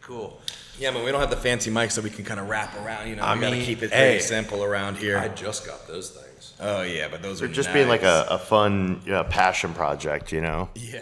Cool. Yeah, but we don't have the fancy mics so we can kind of wrap around. You know, we got to keep it very simple around here. I just got those things. Oh, yeah, but those are just nice. being like a fun passion project, you know? Yeah.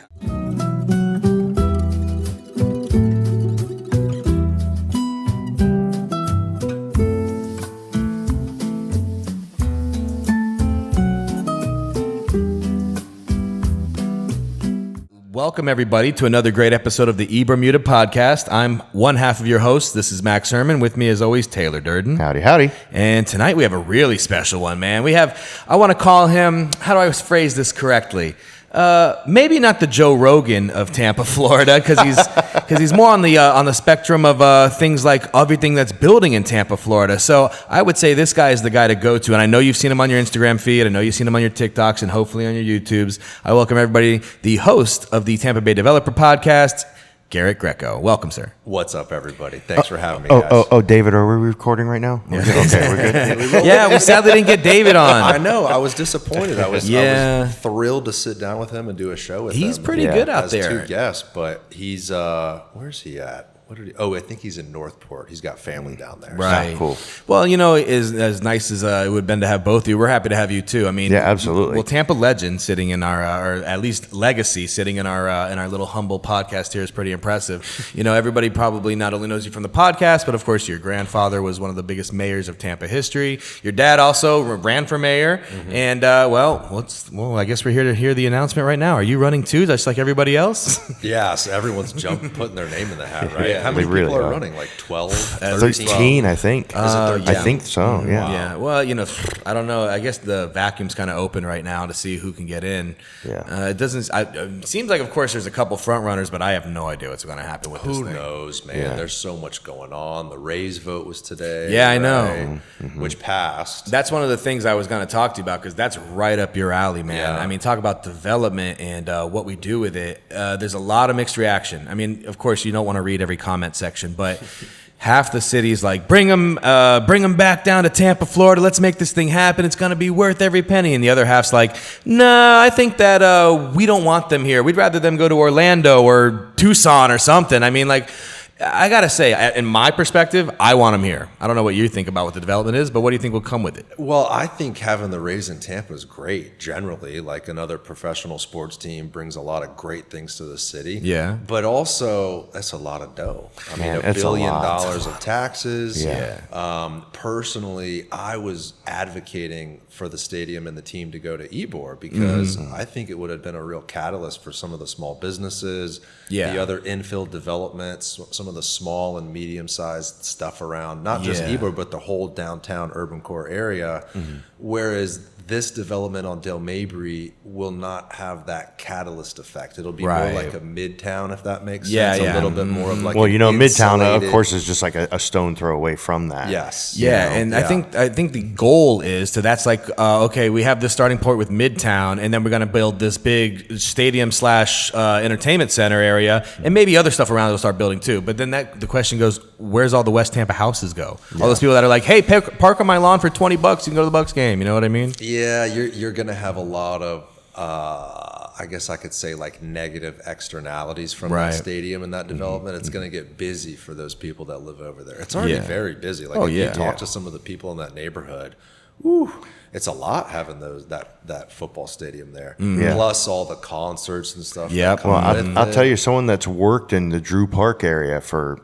Welcome, everybody, to another great episode of the Ybor Podcast. I'm one half of your host. This is Max Herman. With me, as always, Taylor Durden. Howdy, howdy. And tonight we have a really special one, man. I want to call him, how do I phrase this correctly? Maybe not the Joe Rogan of Tampa, Florida, because he's more on the spectrum of things like everything that's building in Tampa, Florida. So I would say this guy is the guy to go to, and I know you've seen him on your Instagram feed. I know you've seen him on your TikToks and hopefully on your YouTubes. I welcome everybody, the host of the Tampa Bay Developer Podcast, Garrett Greco. Welcome, sir. What's up, everybody? Thanks for having me, guys. Oh, David, are we recording right now? Yeah. Okay, we're good. Yeah, we sadly didn't get David on. I know. I was disappointed. I was thrilled to sit down with him and do a show with him. He's pretty good out as there. Two guests, but he's I think he's in Northport. He's got family down there. Right. So. Cool. Well, as nice as it would have been to have both of you, we're happy to have you too. I mean, yeah, absolutely. Well, Tampa legend sitting in our, or at least legacy sitting in our little humble podcast here is pretty impressive. Everybody probably not only knows you from the podcast, but of course your grandfather was one of the biggest mayors of Tampa history. Your dad also ran for mayor, and I guess we're here to hear the announcement right now. Are you running too, just like everybody else? Yeah, so everyone's putting their name in the hat, right? Yeah. How many They people really are are. running? Like 12, 13, I think. Is it 13? I think so, yeah. Yeah, well, I don't know. I guess the vacuum's kind of open right now to see who can get in. Yeah. It seems like, of course, there's a couple front runners, but I have no idea what's going to happen with this thing. Who knows, man? Yeah. There's so much going on. The Rays vote was today. Yeah, I know. Which passed. That's one of the things I was going to talk to you about because that's right up your alley, man. Yeah. I mean, talk about development and what we do with it. There's a lot of mixed reaction. I mean, of course, you don't want to read every comment section, but half the city's like, bring them back down to Tampa, Florida. Let's make this thing happen. It's going to be worth every penny. And the other half's like, nah, I think that we don't want them here. We'd rather them go to Orlando or Tucson or something. I mean, like, I got to say, in my perspective, I want them here. I don't know what you think about what the development is, but what do you think will come with it? Well, I think having the Rays in Tampa is great, generally. Like, another professional sports team brings a lot of great things to the city. Yeah. But also, that's a lot of dough. I mean, $1 billion of taxes. Yeah. Personally, I was advocating for the stadium and the team to go to Ybor because I think it would have been a real catalyst for some of the small businesses, the other infill developments, some of the small and medium-sized stuff around, not just Ybor, but the whole downtown urban core area, whereas this development on Del Mabry will not have that catalyst effect. It'll be more like a midtown, if that makes sense. A little bit more of like midtown, of course, is just like a stone throw away from that. Yes. Yeah, and I think the goal is that's like, okay, we have this starting point with Midtown, and then we're going to build this big stadium / entertainment center area, and maybe other stuff around it will start building too. But then the question goes, where's all the West Tampa houses go? Yeah. All those people that are like, hey, park on my lawn for $20, you can go to the Bucks game. You know what I mean? Yeah, you're going to have a lot of, I guess I could say, like, negative externalities from that stadium and that development. It's going to get busy for those people that live over there. It's already very busy. Like, if you talk to some of the people in that neighborhood, it's a lot having that football stadium there. Plus all the concerts and stuff. Yeah, well, I'll tell you, someone that's worked in the Drew Park area for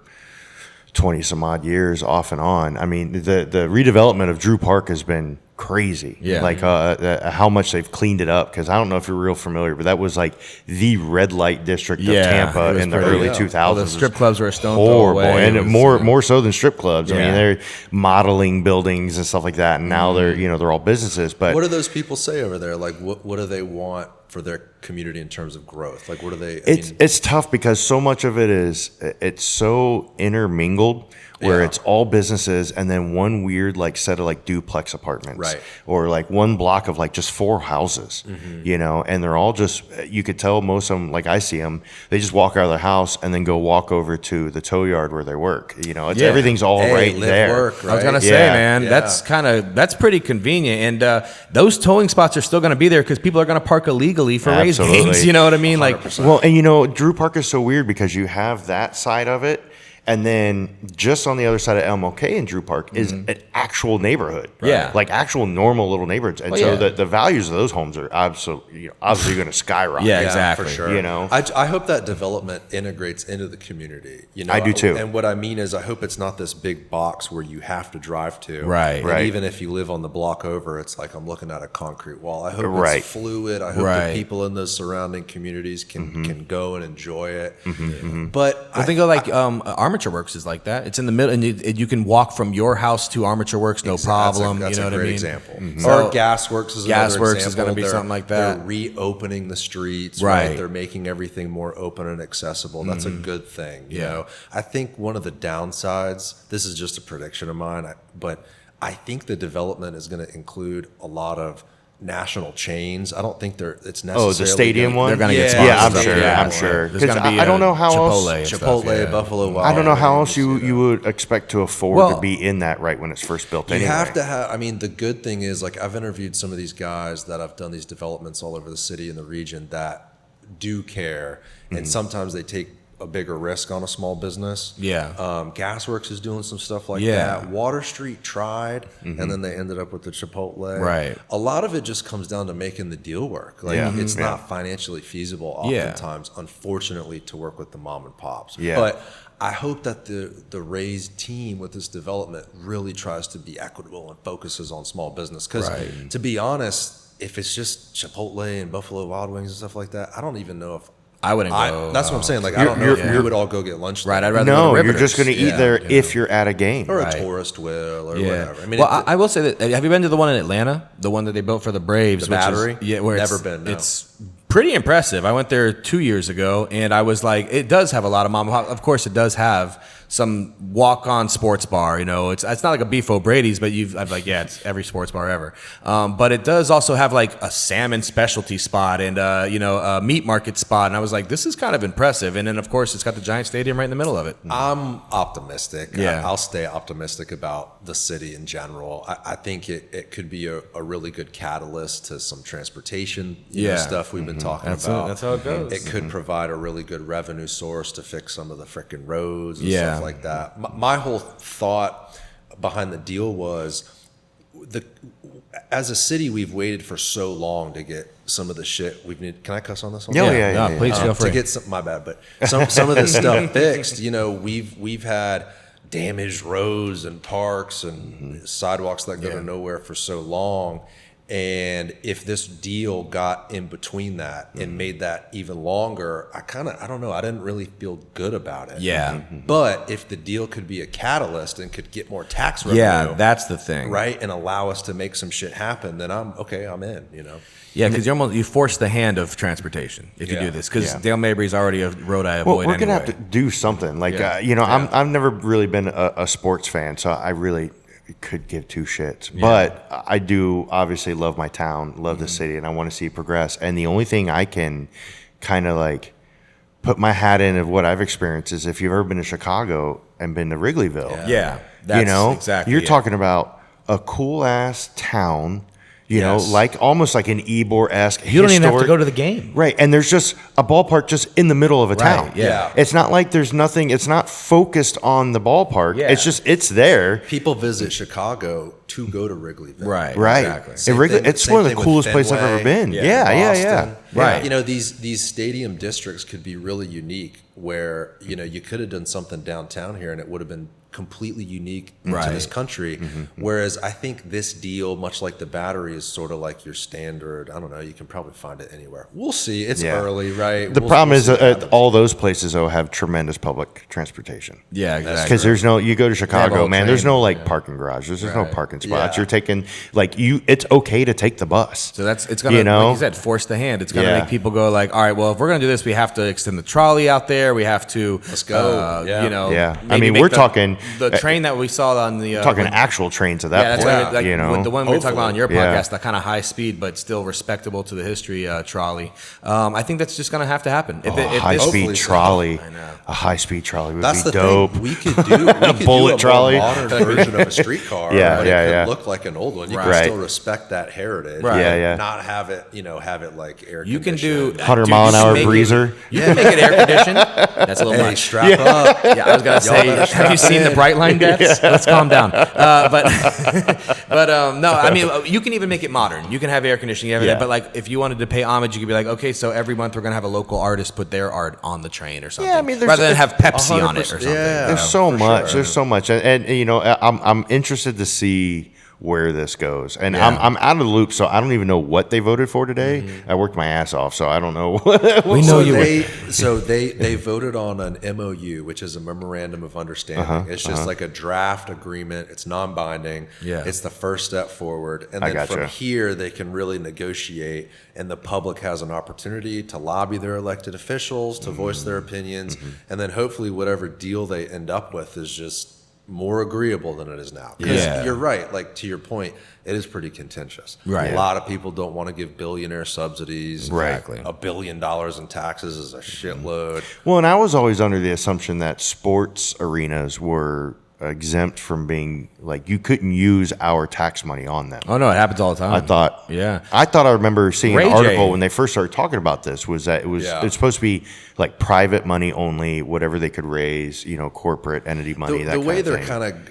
20 some odd years off and on. I mean, the redevelopment of Drew Park has been crazy. Yeah. Like how much they've cleaned it up, because I don't know if you're real familiar, but that was like the red light district of Tampa in the early 2000s. All the strip clubs were a stone throw horrible, away. and more so than strip clubs. I mean, they're modeling buildings and stuff like that, and now they're all businesses. But what do those people say over there? Like, what do they want for their community in terms of growth? Like, what do they? It's tough because so much of it it's so intermingled. Where it's all businesses and then one weird like set of like duplex apartments, right? Or like one block of like just 4 houses, and they're all just, you could tell most of them, like I see them, they just walk out of their house and then go walk over to the tow yard where they work. Everything's all right there. Work, right? I was gonna say, man, that's pretty convenient, and those towing spots are still gonna be there because people are gonna park illegally for Rays games. You know what I mean? 100%. Like, well, and Drew Park is so weird because you have that side of it. And then just on the other side of MLK and Drew Park is an actual neighborhood. Right? Yeah. Like actual normal little neighborhoods. And the values of those homes are absolutely, obviously going to skyrocket. Yeah, exactly. For sure. I hope that development integrates into the community. I do too. And what I mean is I hope it's not this big box where you have to drive to. Right. And even if you live on the block over, it's like I'm looking at a concrete wall. I hope it's fluid. I hope the people in those surrounding communities can go and enjoy it. But I think Armature Works is like that. It's in the middle, and you can walk from your house to Armature Works, no problem. That's you know a what great I mean? example. So Or Gasworks is another example. Gasworks is going to be something like that. They're reopening the streets, right? They're making everything more open and accessible. That's a good thing. You know, I think one of the downsides, this is just a prediction of mine, but I think the development is going to include a lot of national chains. I don't think it's necessarily. Oh, the stadium one? They're going to get sponsored. sponsored. I'm sure. There's gonna be I don't know how Chipotle, Buffalo Wild I don't know how else Wings, you would expect to afford to be in that right when it's first built. You have to have. I mean, the good thing is, like, I've interviewed some of these guys that have done these developments all over the city and the region that do care, and sometimes they take a bigger risk on a small business. Gasworks is doing some stuff like that. Water Street tried, and then they ended up with the Chipotle. Right. A lot of it just comes down to making the deal work. Like it's not financially feasible oftentimes, unfortunately, to work with the mom and pops. But I hope that the raised team with this development really tries to be equitable and focuses on small business. Because to be honest, if it's just Chipotle and Buffalo Wild Wings and stuff like that, I don't even know if I wouldn't go. That's what I'm saying. Like, I don't know if we would all go get lunch there. Right. I'd rather go to you're Riveters. just going to eat there if you're at a game. Or a tourist will or whatever. I mean, I will say that, have you been to the one in Atlanta? The one that they built for the Braves? The Battery? Where Never been, no. It's pretty impressive. I went there 2 years ago, and I was like, it does have a lot of mom and pop. Of course, it does have some walk-on sports bar. You know, it's not like a Beef O'Brady's, but it's every sports bar ever. But it does also have like a salmon specialty spot and a meat market spot. And I was like, this is kind of impressive. And then of course, it's got the Giant Stadium right in the middle of it. I'm optimistic. Yeah. I'll stay optimistic about the city in general. I think it could be a really good catalyst to some transportation stuff we've been talking about. That's how it goes. It could provide a really good revenue source to fix some of the frickin' roads and stuff like that. My whole thought behind the deal was as a city, we've waited for so long to get some of the shit we've needed. Can I cuss on this one? Yeah. Please feel free. To get some, my bad, but some of this stuff fixed. You know, we've had damaged roads and parks and sidewalks that go to nowhere for so long. And if this deal got in between that and made that even longer, I don't know, I didn't really feel good about it. Yeah. But if the deal could be a catalyst and could get more tax revenue. Yeah, that's the thing. Right? And allow us to make some shit happen, then I'm in, you know. Yeah, because you force the hand of transportation if you do this. Because Dale Mabry's already a road I avoid. Well, we're going to have to do something. Like, I've never really been a sports fan, so I really could give two shits. But I do obviously love my town, love the city, and I want to see it progress. And the only thing I can kind of like put my hat in of what I've experienced is if you've ever been to Chicago and been to Wrigleyville. That's exactly. You're talking about a cool ass town. You know, like almost like an Ybor-esque. You don't even have to go to the game. Right. And there's just a ballpark just in the middle of a town. Yeah. It's not like there's nothing, it's not focused on the ballpark. Yeah. It's just, it's there. People visit Chicago to go to Wrigleyville. Right. Exactly. It's one of the coolest places I've ever been. Yeah. Right. You know, these stadium districts could be really unique where, you know, you could have done something downtown here and it would have been completely unique to this country. Whereas I think this deal, much like the Battery, is sort of like your standard. I don't know. You can probably find it anywhere. We'll see. It's early, right? The problem is all those places, though, have tremendous public transportation. Yeah, exactly. Because there's no, you go to Chicago, man, there's no like parking garages. There's no parking spots. You're taking, like, it's okay to take the bus. So it's going to, like you said, force the hand. It's going to make people go like, all right, well, if we're going to do this, we have to extend the trolley out there. We have to, let's go. I mean, we're talking the train that we saw on the talking actual trains at that point. That's you know, the one we were talking about on your Yeah. podcast, the kind of high speed but still respectable to the history trolley. I think that's just going to have to happen. If high speed hopefully so. trolley. I know. A high speed trolley would That's be the dope. thing. We could do a bullet trolley. more modern version of a streetcar. Yeah, but yeah, it could yeah. look like an old one. You Right. can Right. still respect that heritage. Right. Yeah, yeah. Not have it, have it like air You can do conditioned. 100 dude, mile you an can hour make it- breezer. You can make it air conditioned. That's a little Hey, much. strap up. Yeah, I was gonna say, better have you strap seen the in. Brightline deaths? Let's calm down. But no, I mean, you can even make it modern. You can have air conditioning, everything. Yeah. But like, if you wanted to pay homage, you could be like, okay, so every month we're gonna have a local artist put their art on the train or something. I mean, there's- rather than have Pepsi on it or 100%, something. yeah. There's so for much. sure. There's so much, and you know, I'm interested to see where this goes. And Yeah. I'm out of the loop, so I don't even know what they voted for today. I worked my ass off, so I don't know. We know you were. So they voted on an MOU, which is a memorandum of understanding. It's just like a draft agreement. It's non-binding. Yeah. It's the first step forward, and I then from gotcha. here they can really negotiate, and the public has an opportunity to lobby their elected officials to voice their opinions, and then hopefully whatever deal they end up with is just more agreeable than it is now. Because Yeah. you're right, like to your point, it is pretty contentious. Right. A lot of people don't want to give billionaire subsidies. Exactly. $1 billion in taxes is a shitload. Well, and I was always under the assumption that sports arenas were exempt from being like you couldn't use our tax money on them. Oh no, it happens all the time. I thought, Yeah. I remember seeing Ray an article J. when they first started talking about this was that Yeah. it's supposed to be like private money only, whatever they could raise, corporate entity money. The that way kind they're of thing. kind of,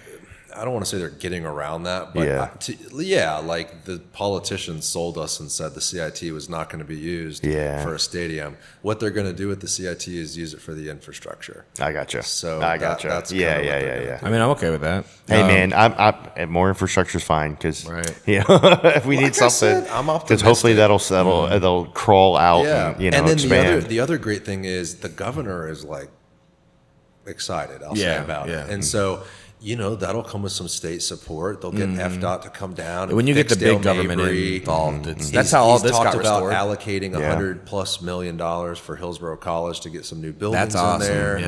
I don't want to say they're getting around that, but Yeah. like the politicians sold us and said the CIT was not going to be used Yeah. for a stadium. What they're going to do with the CIT is use it for the infrastructure. I gotcha. So I gotcha. that's yeah, kinda what yeah, they're yeah, gonna yeah. I mean, I'm okay with that. Hey man, I'm more infrastructure is fine because Right. if we Like need I something, said, I'm because hopefully optimistic. they'll crawl out Yeah, and and then expand. the other great thing is the governor is like excited. I'll say Yeah, about yeah. it, and so that'll come with some state support. They'll get FDOT to come down. And When you get the fix Dale big government Mabry. involved, that's how all He's this got talked about restored. allocating $100+ million for Hillsborough College to get some new buildings That's awesome, in there.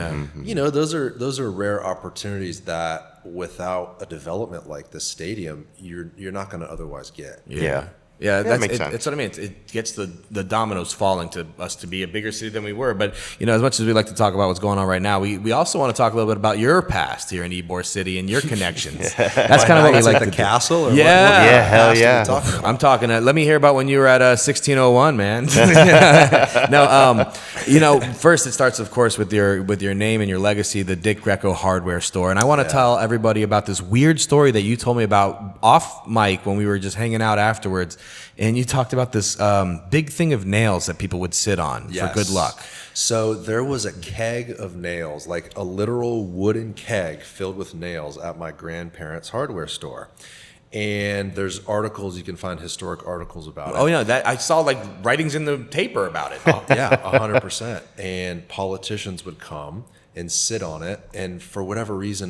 yeah. Those are rare opportunities that without a development like this stadium, you're not going to otherwise get. yeah. Yeah, that makes sense. That's what I mean. It gets the dominoes falling to us to be a bigger city than we were. But, as much as we like to talk about what's going on right now, we also want to talk a little bit about your past here in Ybor City and your connections. That's kind of what we It's like at to the do. castle? Or Yeah. Yeah, hell past are we yeah. talking about? I'm talking. Let me hear about when you were at 1601, man. No, first it starts, of course, with your name and your legacy, the Dick Greco hardware store. And I want to tell everybody about this weird story that you told me about off mic when we were just hanging out afterwards. And you talked about this big thing of nails that people would sit on for good luck. So there was a keg of nails, like a literal wooden keg filled with nails at my grandparents' hardware store. And there's articles, you can find historic articles about it. Oh yeah, that I saw like writings in the paper about it. Yeah, 100%. And politicians would come and sit on it, and for whatever reason,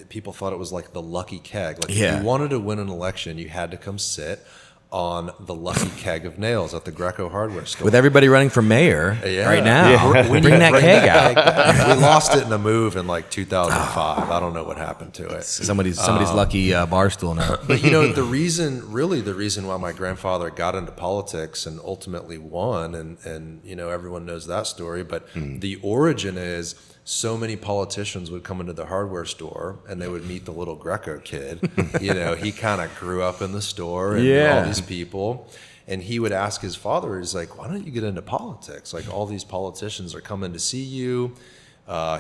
people thought it was like the lucky keg. Like if you wanted to win an election, you had to come sit on the lucky keg of nails at the Greco hardware store. With everybody running for mayor right now, We need bring to that keg out. back. We lost it in a move in like 2005. I don't know what happened to it. Somebody's lucky bar stool now. But the reason why my grandfather got into politics and ultimately won, and everyone knows that story. But the origin is so many politicians would come into the hardware store and they would meet the little Greco kid. He kind of grew up in the store and knew all these people. And he would ask his father, he's like, why don't you get into politics? Like all these politicians are coming to see you.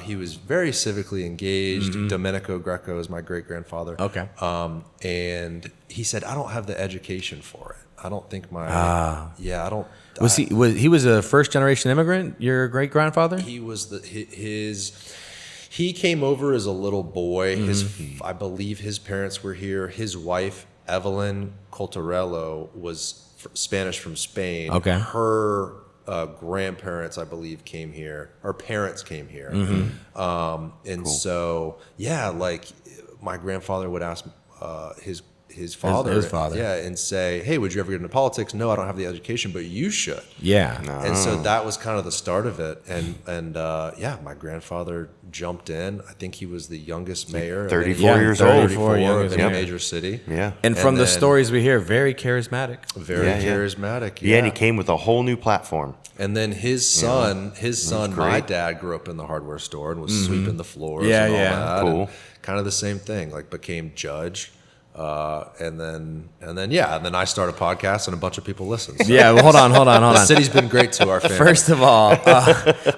He was very civically engaged. Domenico Greco is my great-grandfather. Okay. And he said, I don't have the education for it. I don't think I don't. He was a first generation immigrant? Your great grandfather? He was he came over as a little boy. I believe his parents were here. His wife, Evelyn Coltorello, was Spanish from Spain. Okay. Her grandparents, I believe, came here. Her parents came here. So, like my grandfather would ask his his father, his father, and say, "Hey, would you ever get into politics?" No, I don't have the education, but you should. Yeah, and so that was kind of the start of it. And my grandfather jumped in. I think he was the youngest mayor, 34 years old, 34 in a major city. Yeah, and from the stories we hear, very charismatic, charismatic. Yeah, and he came with a whole new platform. And then his son, my dad grew up in the hardware store and was sweeping the floors. And all that. Cool. And kind of the same thing, like became judge. And then I started a podcast and a bunch of people listened. So. Yeah, well, hold on. The city's been great to our family. First of all,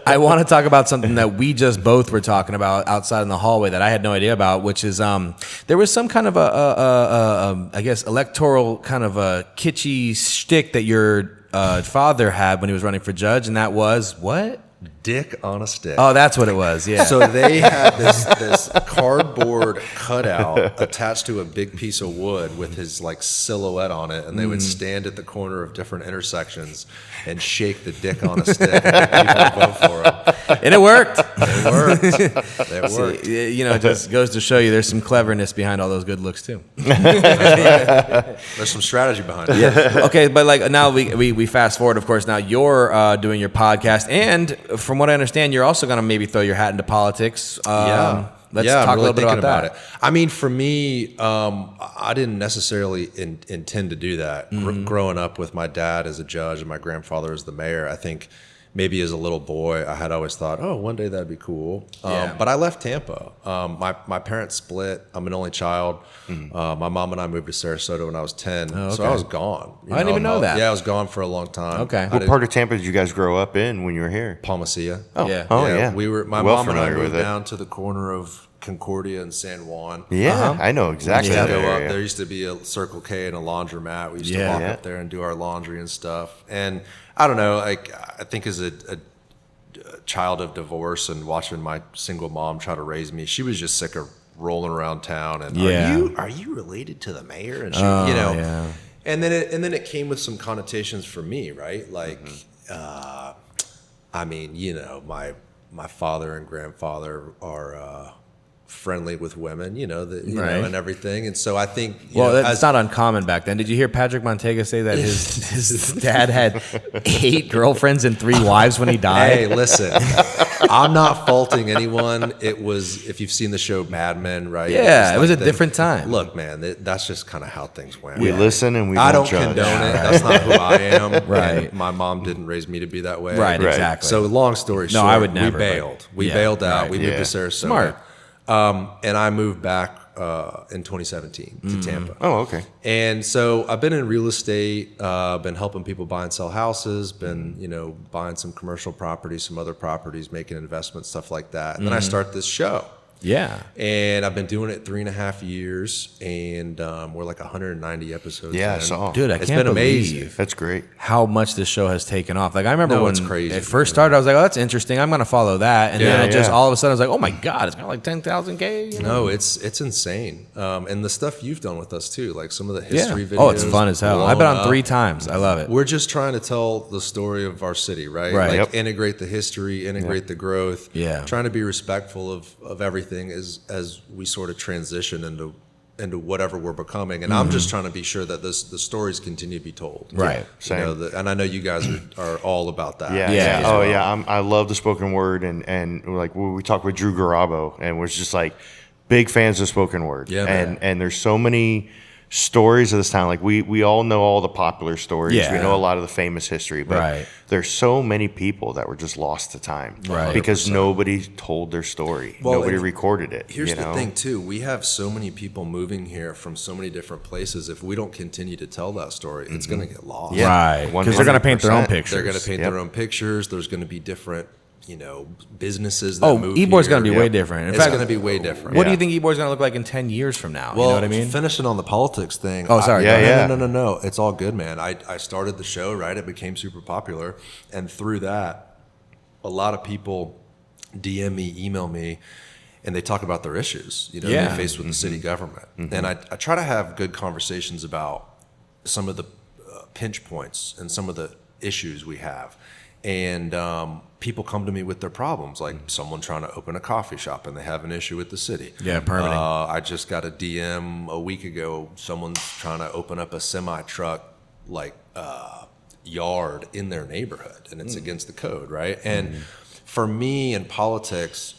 I want to talk about something that we just both were talking about outside in the hallway that I had no idea about, which is there was some kind of I guess electoral kind of a kitschy shtick that your father had when he was running for judge, and that was what? Dick on a stick. Oh, that's what it was. Yeah. So they had this cardboard cutout attached to a big piece of wood with his like silhouette on it, and they would stand at the corner of different intersections and shake the dick on a stick and make people vote for him. And it worked. It worked. It just goes to show you there's some cleverness behind all those good looks too. There's some strategy behind it. Yeah. Okay, but like now we fast forward. Of course, now you're doing your podcast, and from what I understand, you're also going to maybe throw your hat into politics. Let's talk a little bit about that. I mean, for me, I didn't necessarily intend to do that. Growing up with my dad as a judge and my grandfather as the mayor, I think maybe as a little boy, I had always thought, oh, one day that'd be cool. But I left Tampa. My parents split. I'm an only child. My mom and I moved to Sarasota when I was 10. So I was gone. I didn't even know that. Yeah, I was gone for a long time. Okay. What part of Tampa did you guys grow up in when you were here? Palmacia. Oh, Yeah. yeah. We were. My mom and I moved down to the corner of Concordia and San Juan. Yeah, I know exactly that area. There used to be a Circle K and a laundromat. We used to walk up there and do our laundry and stuff. And I don't know, I think as a child of divorce and watching my single mom try to raise me, she was just sick of rolling around town and are you related to the mayor? And she, and then it came with some connotations for me, right? Like, I mean, my father and grandfather are friendly with women, know, and everything. And so I think, that's not uncommon back then. Did you hear Patrick Montega say that his dad had 8 girlfriends and 3 wives when he died? Hey, listen, I'm not faulting anyone. It was, if you've seen the show Mad Men, right? Yeah, it was a different time. Look, man, that's just kind of how things went. We listen and we I don't judge. condone it. That's not who I am. Right. And my mom didn't raise me to be that way. Right, exactly. So long story short, I would never. We bailed. We bailed out. Right. We moved to Sarasota. Smart. And I moved back in 2017 to Tampa. Oh, okay. And so I've been in real estate, been helping people buy and sell houses, been, buying some commercial properties, some other properties, making investments, stuff like that. And then I start this show. Yeah. And I've been doing it 3.5 years, and we're like 190 episodes. Yeah, I saw. Dude, It's been amazing. That's great. How much this show has taken off. Like I remember when it's crazy. it first started, I was like, "Oh, that's interesting. I'm going to follow that." And then it just all of a sudden, I was like, "Oh my god, it's got like 10,000K." No, it's insane. And the stuff you've done with us too, like some of the history videos. Oh, it's fun as hell. I've been on 3 times. I love it. We're just trying to tell the story of our city, right? Right. Like integrate the history, integrate the growth. Yeah. Trying to be respectful of everything as we sort of transition into whatever we're becoming. And I'm just trying to be sure that the stories continue to be told. Right. And I know you guys are all about that. Yeah. Oh, yeah. I love the spoken word, and like we talked with Drew Garabo, and we're just like big fans of spoken word. Yeah, man. And there's so many stories of this town. Like we all know all the popular stories. Yeah. We know a lot of the famous history, but there's so many people that were just lost to time, because 100%. Nobody told their story. Nobody recorded it. Here's the thing too. We have so many people moving here from so many different places. If we don't continue to tell that story, it's going to get lost. Yeah. Right. Because they're going to paint their own pictures. They're going to paint their own pictures. There's going to be different businesses that move Ybor's here. going to be way different. It's going to be way different. What do you think Ybor's going to look like in 10 years from now? Well, you know what I mean? Finishing on the politics thing. Oh, sorry. No. It's all good, man. I started the show, right? It became super popular. And through that, a lot of people DM me, email me, and they talk about their issues, they face with the city government. And I try to have good conversations about some of the pinch points and some of the issues we have. And people come to me with their problems, like someone trying to open a coffee shop and they have an issue with the city. Yeah, permitting. I just got a DM a week ago. Someone's trying to open up a semi-truck yard in their neighborhood, and it's against the code, right? And for me in politics,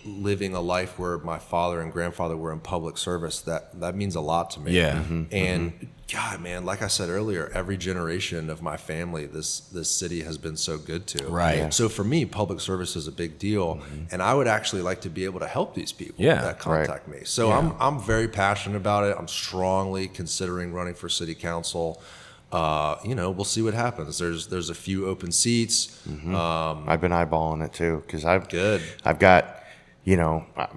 living a life where my father and grandfather were in public service, that means a lot to me. Yeah. And God, man, like I said earlier, every generation of my family, this city has been so good to. Right. Yeah. So for me, public service is a big deal, and I would actually like to be able to help these people that contact me. So I'm very passionate about it. I'm strongly considering running for city council. We'll see what happens. There's a few open seats. I've been eyeballing it too because I've got,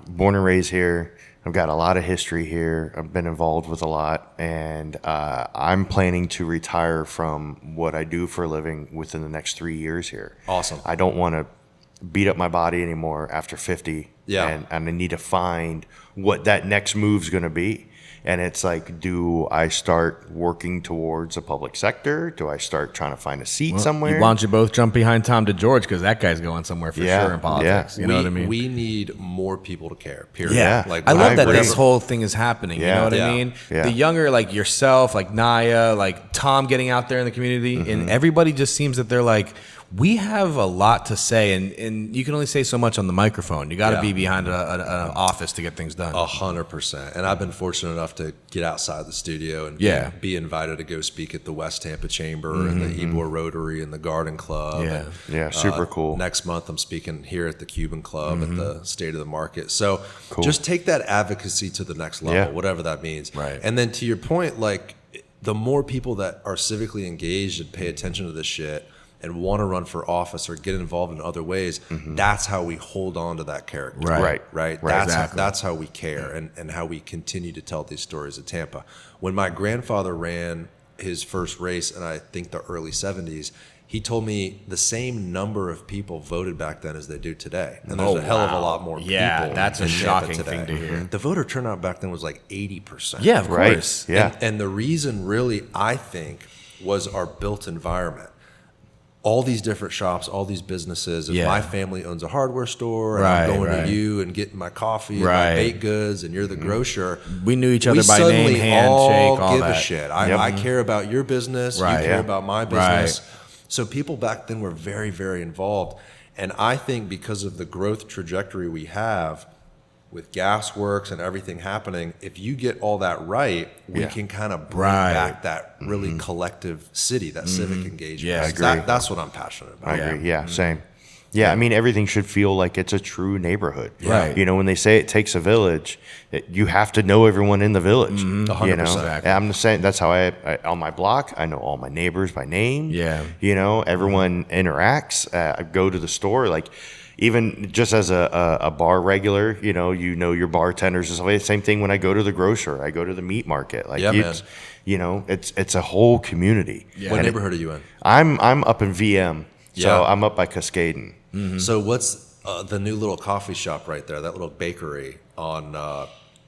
born and raised here. I've got a lot of history here. I've been involved with a lot, and I'm planning to retire from what I do for a living within the next 3 years here. Awesome. I don't want to beat up my body anymore after 50. Yeah. And I need to find what that next move's going to be. And it's like, do I start working towards a public sector? Do I start trying to find a seat somewhere? Why don't you both jump behind Tom DeGeorge, because that guy's going somewhere for sure in politics. You know what I mean? We need more people to care, period. Yeah. I love that this whole thing is happening. You know what I mean? Yeah. The younger, like yourself, like Naya, like Tom getting out there in the community, and everybody just seems that they're like, we have a lot to say, and you can only say so much on the microphone. You got to be behind an office to get things done. 100%. And I've been fortunate enough to get outside the studio and be invited to go speak at the West Tampa Chamber and the Ybor Rotary and the Garden Club. Yeah, super cool. Next month, I'm speaking here at the Cuban Club at the State of the Market. So just take that advocacy to the next level, whatever that means. Right. And then to your point, like the more people that are civically engaged and pay attention to this shit and want to run for office or get involved in other ways, that's how we hold on to that character. Right. That's how we care and how we continue to tell these stories of Tampa. When my grandfather ran his first race in I think the early 70s, he told me the same number of people voted back then as they do today. And there's a hell of a lot more people. Yeah, that's a in Tampa shocking today. thing to hear. The voter turnout back then was like 80%. Yeah, of course. Yeah. And the reason really, I think, was our built environment. All these different shops, all these businesses. If my family owns a hardware store, and I'm going to you and getting my coffee and my baked goods, and you're the grocer. We knew each other by name, handshake, all give that. a shit. I care about your business. You care about my business. So people back then were very, very involved. And I think because of the growth trajectory we have with gas works and everything happening, if you get all that right, we can kind of bring back that really collective city, that civic engagement. Yeah, I agree. That's what I'm passionate about. I agree. Yeah, same. Yeah, I mean, everything should feel like it's a true neighborhood. Right. When they say it takes a village, you have to know everyone in the village. 100%. I'm just saying, that's how I on my block, I know all my neighbors by name. Yeah. Everyone interacts. I go to the store, like, even just as a bar regular, you know your bartenders and stuff. Same thing when I go to the grocer, I go to the meat market. Like, it's a whole community. Yeah. What neighborhood are you in? I'm up in VM, so I'm up by Cascaden. So what's the new little coffee shop right there? That little bakery on.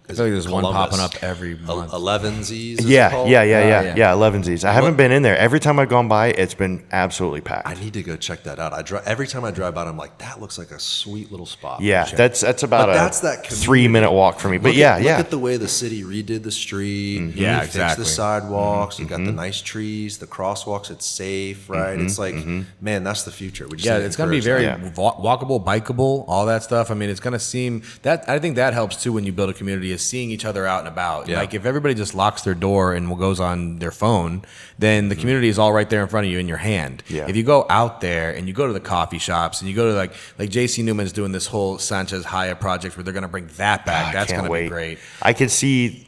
I feel like there's one popping up every month. 11Z's. Yeah, 11Z's. I haven't been in there. Every time I've gone by, it's been absolutely packed. I need to go check that out. Every time I drive by, I'm like, that looks like a sweet little spot. Yeah, that's about that's a that 3-minute walk for me. But look at the way the city redid the street. Yeah, fixed the sidewalks. You got the nice trees, the crosswalks. It's safe, right? It's like, man, that's the future. We just It's going to be very walkable, bikeable, all that stuff. I mean, it's going to seem that. I think that helps too when you build a community, is seeing each other out and about. Like if everybody just locks their door and goes on their phone, then the community is all right there in front of you in your hand. If you go out there and you go to the coffee shops and you go to like JC Newman's doing this whole Sanchez Haya project where they're going to bring that back. That's going to be great. I can see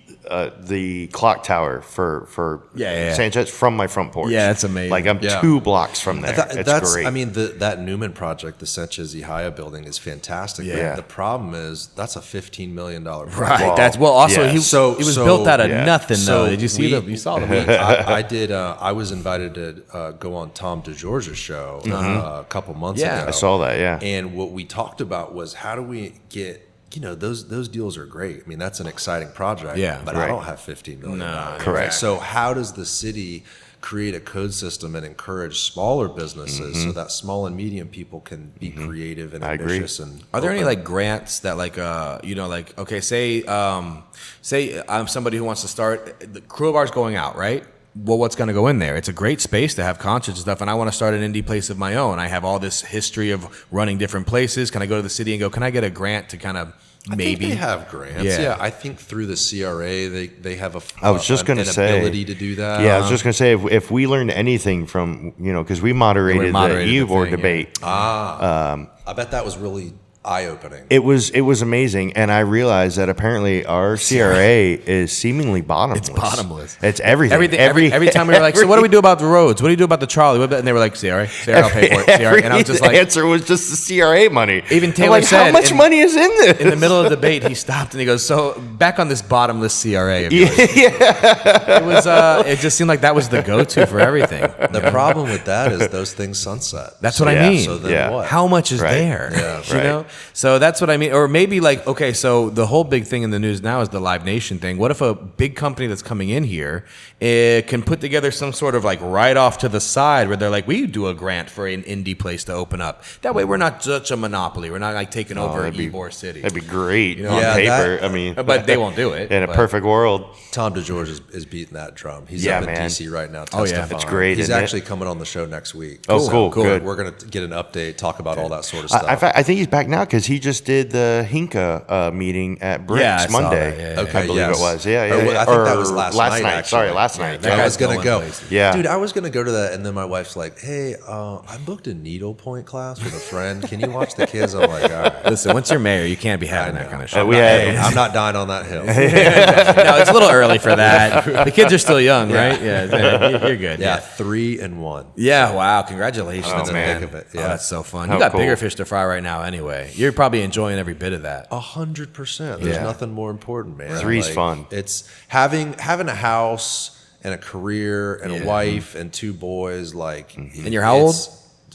the clock tower for Sanchez from my front porch. Yeah, that's amazing. Like I'm 2 blocks from there. It's great. I mean, that Newman project, the Sanchez Haya building, is fantastic. Yeah. The problem is that's a $15 million project. Right. That's also he was built out of nothing though. So did you see you saw the I did. I was invited to go on Tom DeGeorge's show a couple months ago. I saw that. Yeah. And what we talked about was how do we get. Those deals are great. I mean, that's an exciting project. Yeah, but I don't have $15 million. No, correct. So how does the city create a code system and encourage smaller businesses so that small and medium people can be creative and ambitious. And are there any like grants that like like okay, say I'm somebody who wants to start, the Crowbar's going out, right? Well, what's going to go in there? It's a great space to have concerts and stuff, and I want to start an indie place of my own. I have all this history of running different places. Can I go to the city and go, can I get a grant to kind of maybe? I think they have grants. Yeah, I think through the CRA they have an ability to do that. Yeah, I was just going to say if we learned anything from because we moderated the Ybor debate. I bet that was really eye-opening. It was amazing, and I realized that apparently our CRA is seemingly bottomless. It's bottomless. It's everything. Every time we were like, so what do we do about the roads? What do you do about the trolley? And they were like, CRA, I'll pay for it. CRA. And I was just like, the answer was just the CRA money. Even Taylor said, how much money is in this? In the middle of the debate, he stopped and he goes, so back on this bottomless CRA. It was. It just seemed like that was the go-to for everything. The problem with that is those things sunset. That's what I mean. So then what? How much is there? Yeah, you know. So that's what I mean. Or maybe like, okay, so the whole big thing in the news now is the Live Nation thing. What if a big company that's coming in here can put together some sort of like write-off to the side where they're like, we do a grant for an indie place to open up. That way we're not such a monopoly. We're not like taking over Ybor City. That'd be great on paper. But they won't do it. In a perfect world. Tom DeGeorge is beating that drum. He's up in DC right now testifying. It's great. He's actually coming on the show next week. Oh, cool. Good. We're going to get an update, talk about all that sort of stuff. I think he's back now because he just did the Hinka meeting at Bricks Monday. Okay, I believe it was. Yeah. I think that was last night. Actually. Sorry, last night. I was going to go. Yeah. Dude, I was going to go to that, and then my wife's like, hey, I booked a needlepoint class with a friend. Can you watch the kids? I'm like, all right. Listen, once you're mayor, you can't be having that kind of shit. I'm not dying on that hill. No, it's a little early for that. The kids are still young, right? Yeah, you're good. Yeah, 3-1. Yeah, wow, congratulations. Oh, man. Oh, that's so fun. You got bigger fish to fry right now anyway. You're probably enjoying every bit of that. 100%. There's nothing more important, man. Three's fun. It's having a house and a career and a wife and 2 boys. And you're how old?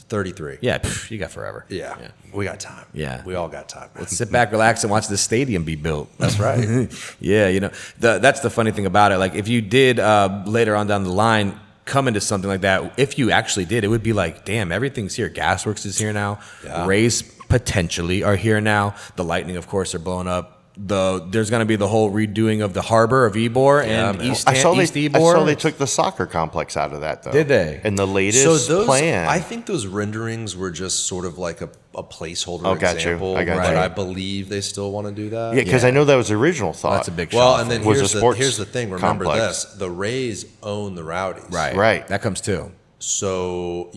33. Yeah, you got forever. Yeah, we got time. Yeah, we all got time. Let's sit back, relax, and watch the stadium be built. That's right. Yeah, that's the funny thing about it. Like if you did later on down the line come into something like that, if you actually did, it would be like, damn, everything's here. Gasworks is here now. Yeah. Rays potentially are here now. The Lightning, of course, are blowing up. There's going to be the whole redoing of the harbor of Ybor and East Ybor. I saw they took the soccer complex out of that, though. Did they? In the latest plan. I think those renderings were just sort of like a placeholder example. But I believe they still want to do that. Yeah, because I know that was the original thought. That's a big shot. Well, and then here's the thing. Remember this. The Rays own the Rowdies. Right. That comes too. So,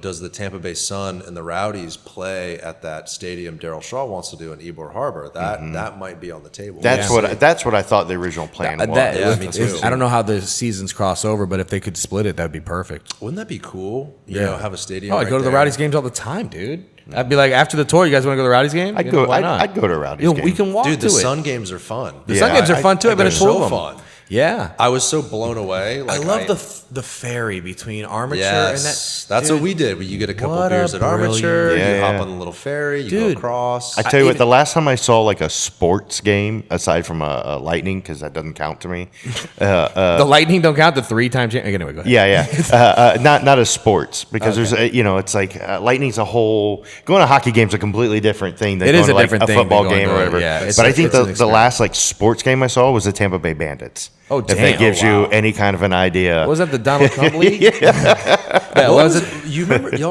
does the Tampa Bay Sun and the Rowdies play at that stadium Daryl Shaw wants to do in Ybor Harbor? That might be on the table. That's what I thought the original plan was. Me too. I don't know how the seasons cross over, but if they could split it, that'd be perfect. Wouldn't that be cool? Have a stadium. I go to the Rowdies games all the time, dude. I'd be like, after the tour, you guys want to go to the Rowdies game? I'd go to a Rowdies game. We can walk to it. Dude, the Sun games are fun. The Sun games are fun too. I've been to so fun. Yeah, I was so blown away. I love the ferry between Armature and that. That's what we did. You get a couple beers at Armature. You hop on the little ferry. You go across. I tell you what, the last time I saw like a sports game aside from a Lightning, because that doesn't count to me. The Lightning don't count. The 3-time champion. Anyway, go ahead. Yeah. Not as sports because there's it's like Lightning's a whole. Going to hockey game's a completely different thing than going to like a football game or whatever. But I think the last like sports game I saw was the Tampa Bay Bandits. Oh, damn. If that gives you any kind of an idea. Was that the Donald Trump League? Y'all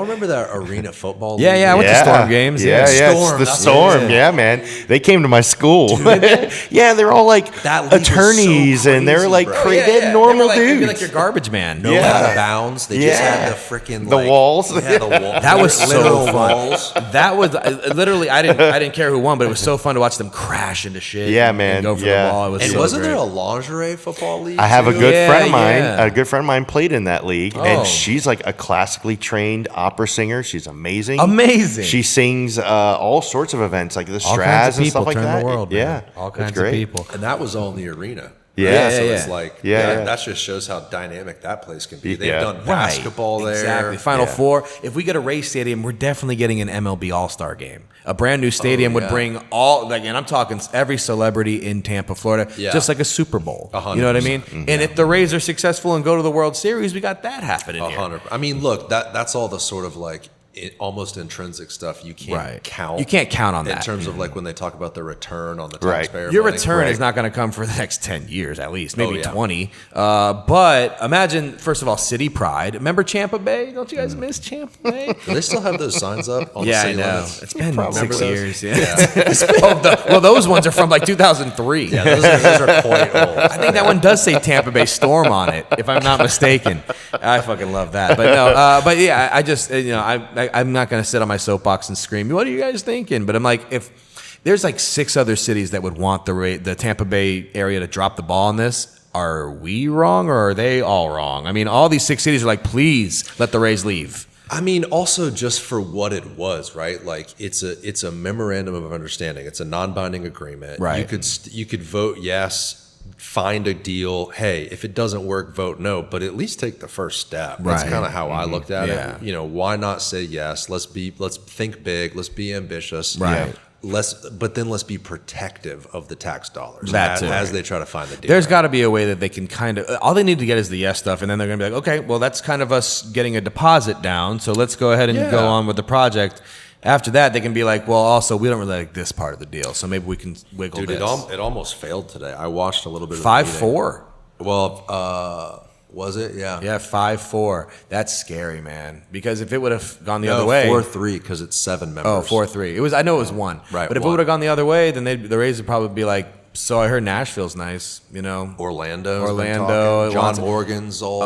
remember that arena football league? Yeah, I went to Storm games. Storm. The Storm. Yeah, man. They came to my school. Yeah, they're all like attorneys, and they're like they're normal dudes. They'd be like your garbage man. No out of bounds. They just had the freaking walls. Yeah, the walls. That was so fun. That was literally. I didn't care who won, but it was so fun to watch them crash into shit. Yeah, man. And go for the ball. And wasn't there a lingerie football league? I have a good friend of mine. A good friend of mine played in that league, and she's like a classically trained opera singer. She's amazing. She sings all sorts of events, like the Straz and stuff like that. All kinds of people. All All kinds of people. And that was all in the arena. Yeah. So Yeah. it's like, Yeah. that just shows how dynamic that place can be. They've Yeah. done basketball there. Exactly. Final Yeah. Four. If we get a Rays stadium, we're definitely getting an MLB All-Star game. A brand new stadium would bring all, like, and I'm talking every celebrity in Tampa, Florida, just like a Super Bowl. 100%. You know what I mean? And if the Rays are successful and go to the World Series, we got that happening here. 100. I mean, look, that's all the sort of like almost intrinsic stuff you can't count. You can't count on in that. terms of like when they talk about the return on the Right. taxpayer Your money. return is Right. not going to come for the next 10 years at least, maybe yeah. 20. But imagine, first of all, city pride. Remember Tampa Bay? Don't you guys miss Tampa Bay? Do they still have those signs up on the Yeah, I city know. limits? It's been Remember 6 those? years. Yeah. Well, those ones are from like 2003. Yeah, those are quite old. I think that one does say Tampa Bay Storm on it, if I'm not mistaken. I fucking love that. But no, but yeah, I just, I'm not going to sit on my soapbox and scream, what are you guys thinking? But I'm like, if there's like 6 other cities that would want the Tampa Bay area to drop the ball on this, are we wrong or are they all wrong? I mean, all these 6 cities are like, please let the Rays leave. I mean, also just for what it was, right? Like it's a memorandum of understanding. It's a non-binding agreement. Right. You could vote yes, find a deal. Hey, if it doesn't work, vote no. But at least take the first step. That's Right. kind of how I looked at Yeah. it. Why not say yes? Let's think big. Let's be ambitious. Right. But then let's be protective of the tax dollars That too. as they try to find the deal. There's got to be a way that they can kind of, all they need to get is the yes stuff, and then they're going to be like, okay, well, that's kind of us getting a deposit down, so let's go ahead and go on with the project. After that, they can be like, well, also, we don't really like this part of the deal, so maybe we can wiggle Dude, this. it almost failed today. I watched a little bit of the meeting. 5-4. Well, was it? Yeah. Yeah, 5-4. That's scary, man. Because if it would have gone the No, other way, 4-3 because it's 7 members. Oh, 4-3. It was. I know it was 1. Right, But if it 1. would have gone the other way, then the Rays would probably be like, so I heard Nashville's nice. Orlando. John John Morgan's all.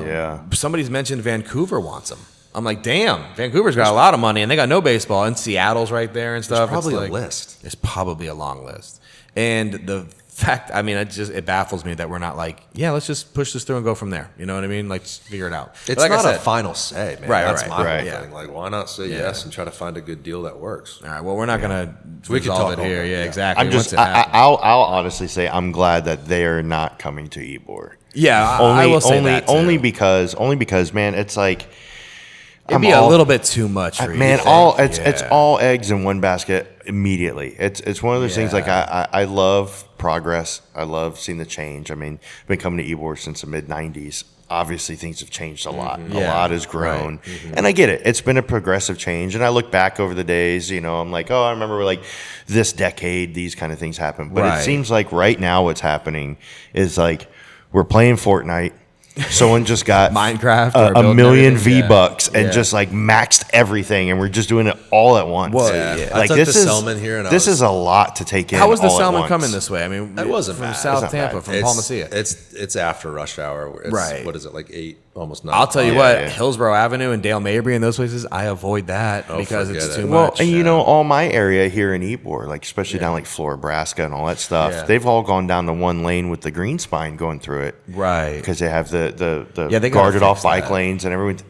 Yeah. Somebody's mentioned Vancouver wants them. I'm like, damn, Vancouver's got a lot of money and they got no baseball, and Seattle's right there and stuff. There's probably It's a list. There's probably a long list. And the fact, I mean, it baffles me that we're not like, yeah, let's just push this through and go from there. You know what I mean? Like, just figure it out. It's Like I not said, a final say, man. Right, That's right, my right. whole Yeah. thing. Like, why not say yes and try to find a good deal that works? All right, well, we're not going to We can resolve talk it here. over it, Yeah, yeah. exactly. I'm just, Once it happens. I'll honestly say I'm glad that they are not coming to Ybor. Yeah, I will say that too. Only because, man, it's like, It'd be a little bit too much for you. man, it's Yeah. all eggs in one basket immediately. It's one of those things like I love progress. I love seeing the change. I mean, I've been coming to Ybor since the mid '90s. Obviously, things have changed a lot. A Yeah. lot has grown, and I get it. It's been a progressive change, and I look back over the days. I'm like, oh, I remember like this decade, these kind of things happened. But Right. it seems like right now, what's happening is like we're playing Fortnite. Someone just got Minecraft or a building million everything. Yeah. V-Bucks and Yeah. just like maxed everything, and we're just doing it all at once. Well, Yeah. yeah. I took the Selman here, and this is a lot to take in. How was the all at salmon once. coming this way? I mean, It wasn't from bad. South It's not Tampa, bad. from Palmacia. It's after rush hour. It's, Right. What is it, like 8, almost 9? I'll tell you Yeah, what, yeah. Hillsborough Avenue and Dale Mabry and those places, I avoid that because forget it's it. too Well, much. and all my area here in Ybor, like especially down like Florabraska and all that stuff, Yeah. they've all gone down the one lane with the green spine going through it, Right. Because they have the Yeah, they gotta guarded off fix bike that. lanes and everything.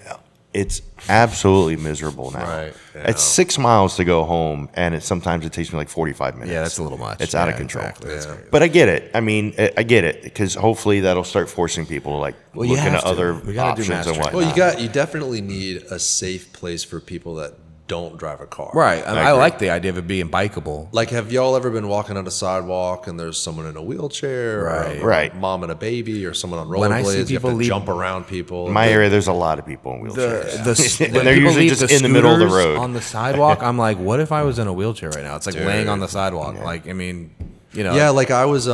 It's absolutely miserable now. Right, yeah. It's 6 miles to go home, and sometimes it takes me like 45 minutes. Yeah, that's a little much. It's out of Yeah, control. exactly. That's crazy. But I get it. I mean, I get it because hopefully that'll start forcing people to like Well, you look into have to. other We gotta do options mass and transit. whatnot. Well, you definitely need a safe place for people that don't drive a car. Right. I agree. like the idea of it being bikeable. Like, have y'all ever been walking on a sidewalk and there's someone in a wheelchair, Right. or Right. mom and a baby, or someone on When I see rollerblades? You people have to leave- jump around people. In my area, there's a lot of people in wheelchairs. When And they're people usually leave just in the middle of the scooters road. on the sidewalk, I'm like, what if I was in a wheelchair right now? It's like Dude. laying on the sidewalk. Like, I mean, Yeah, like I was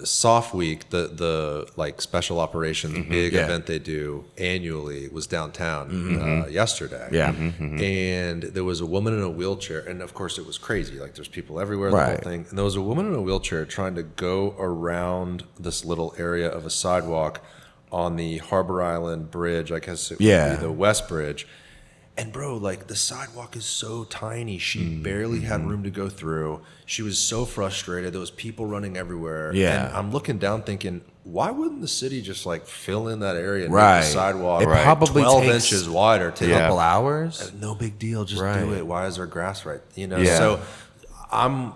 Soft Week, the like special operations big Yeah. event they do annually was downtown yesterday. Yeah. And there was a woman in a wheelchair, and of course it was crazy. Like there's people everywhere, the whole Right. thing. And there was a woman in a wheelchair trying to go around this little area of a sidewalk on the Harbor Island Bridge. I guess it would Yeah. be the West Bridge. And bro, like the sidewalk is so tiny. She barely had room to go through. She was so frustrated. There was people running everywhere. Yeah. And I'm looking down thinking, why wouldn't the city just like fill in that area and Right. make the sidewalk It probably 12 takes inches wider? Take a Yeah. couple hours. no big deal. Just Right. do it. Why is there grass right? Yeah. So I'm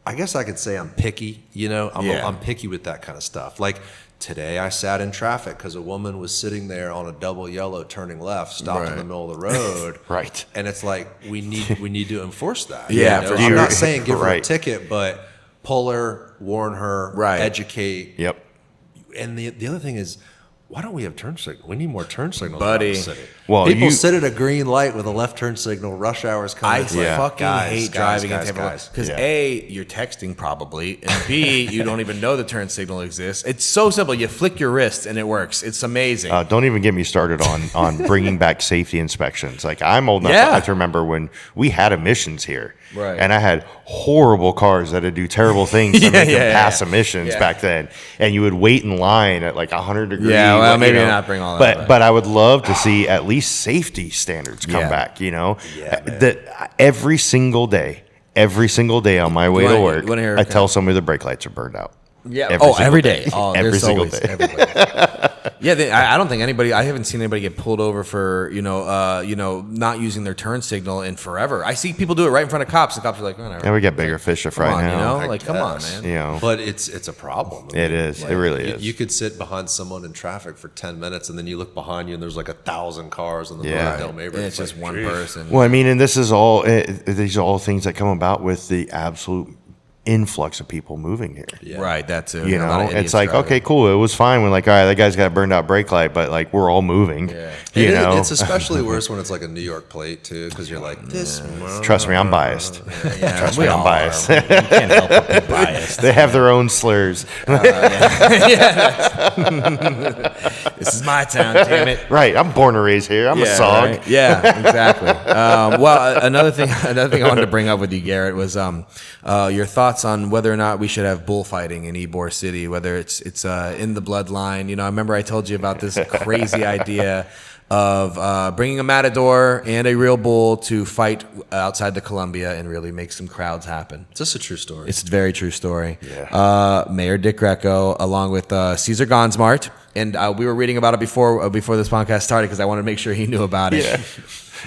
I guess I could say I'm picky. I'm picky with that kind of stuff. Like today, I sat in traffic because a woman was sitting there on a double yellow, turning left, stopped in the middle of the road. Right. And it's like we need to enforce that. Yeah, for sure. I'm not saying give her a ticket, but pull her, warn her, educate. Yep. And the other thing is, why don't we have turn signals? We need more turn signals buddy. around the city. Well, people sit at a green light with a left turn signal. Rush hours coming. I fucking hate driving in Tampa Bay because A, you're texting probably, and B, you don't even know the turn signal exists. It's so simple. You flick your wrist and it works. It's amazing. Don't even get me started on bringing back safety inspections. Like I'm old enough to remember when we had emissions here, and I had horrible cars that would do terrible things to make them pass emissions back then, and you would wait in line at like 100 degrees. Yeah, well, maybe not bring all that. But I would love to see at least safety standards come back. That every single day on my way to work, I tell somebody the brake lights are burned out. Yeah. Every day. Oh, every single day. I don't think anybody. I haven't seen anybody get pulled over for not using their turn signal in forever. I see people do it right in front of cops. The cops are like, whatever. Yeah, we got bigger fish to fry now. Come on, man. But it's a problem. It is. It really is. You could sit behind someone in traffic for 10 minutes, and then you look behind you, and there's like 1,000 cars on the road at Del Mabry. It's just one person. Well, I mean, and this is all. These are all things that come about with the absolute influx of people moving here. Yeah. Right, that's it. It's like, okay, cool. It was fine when like, all right, that guy's got a burned out brake light, but like we're all moving. Yeah. It's especially worse when it's like a New York plate too, because you're like, this. Trust me, I'm biased. Trust me, I'm biased. You can't help but be biased. They have their own slurs. This is my town, damn it. Right, I'm born and raised here. I'm a sog. Right? Yeah, exactly. Well, another thing I wanted to bring up with you, Garrett, was your thoughts on whether or not we should have bullfighting in Ybor City, whether it's in the bloodline. I remember I told you about this crazy idea of bringing a matador and a real bull to fight outside the Columbia and really make some crowds happen. Is this a true story? It's a very true story. Yeah. Mayor Dick Greco, along with Cesar Gonsmart, and we were reading about it before this podcast started because I wanted to make sure he knew about it. Yeah.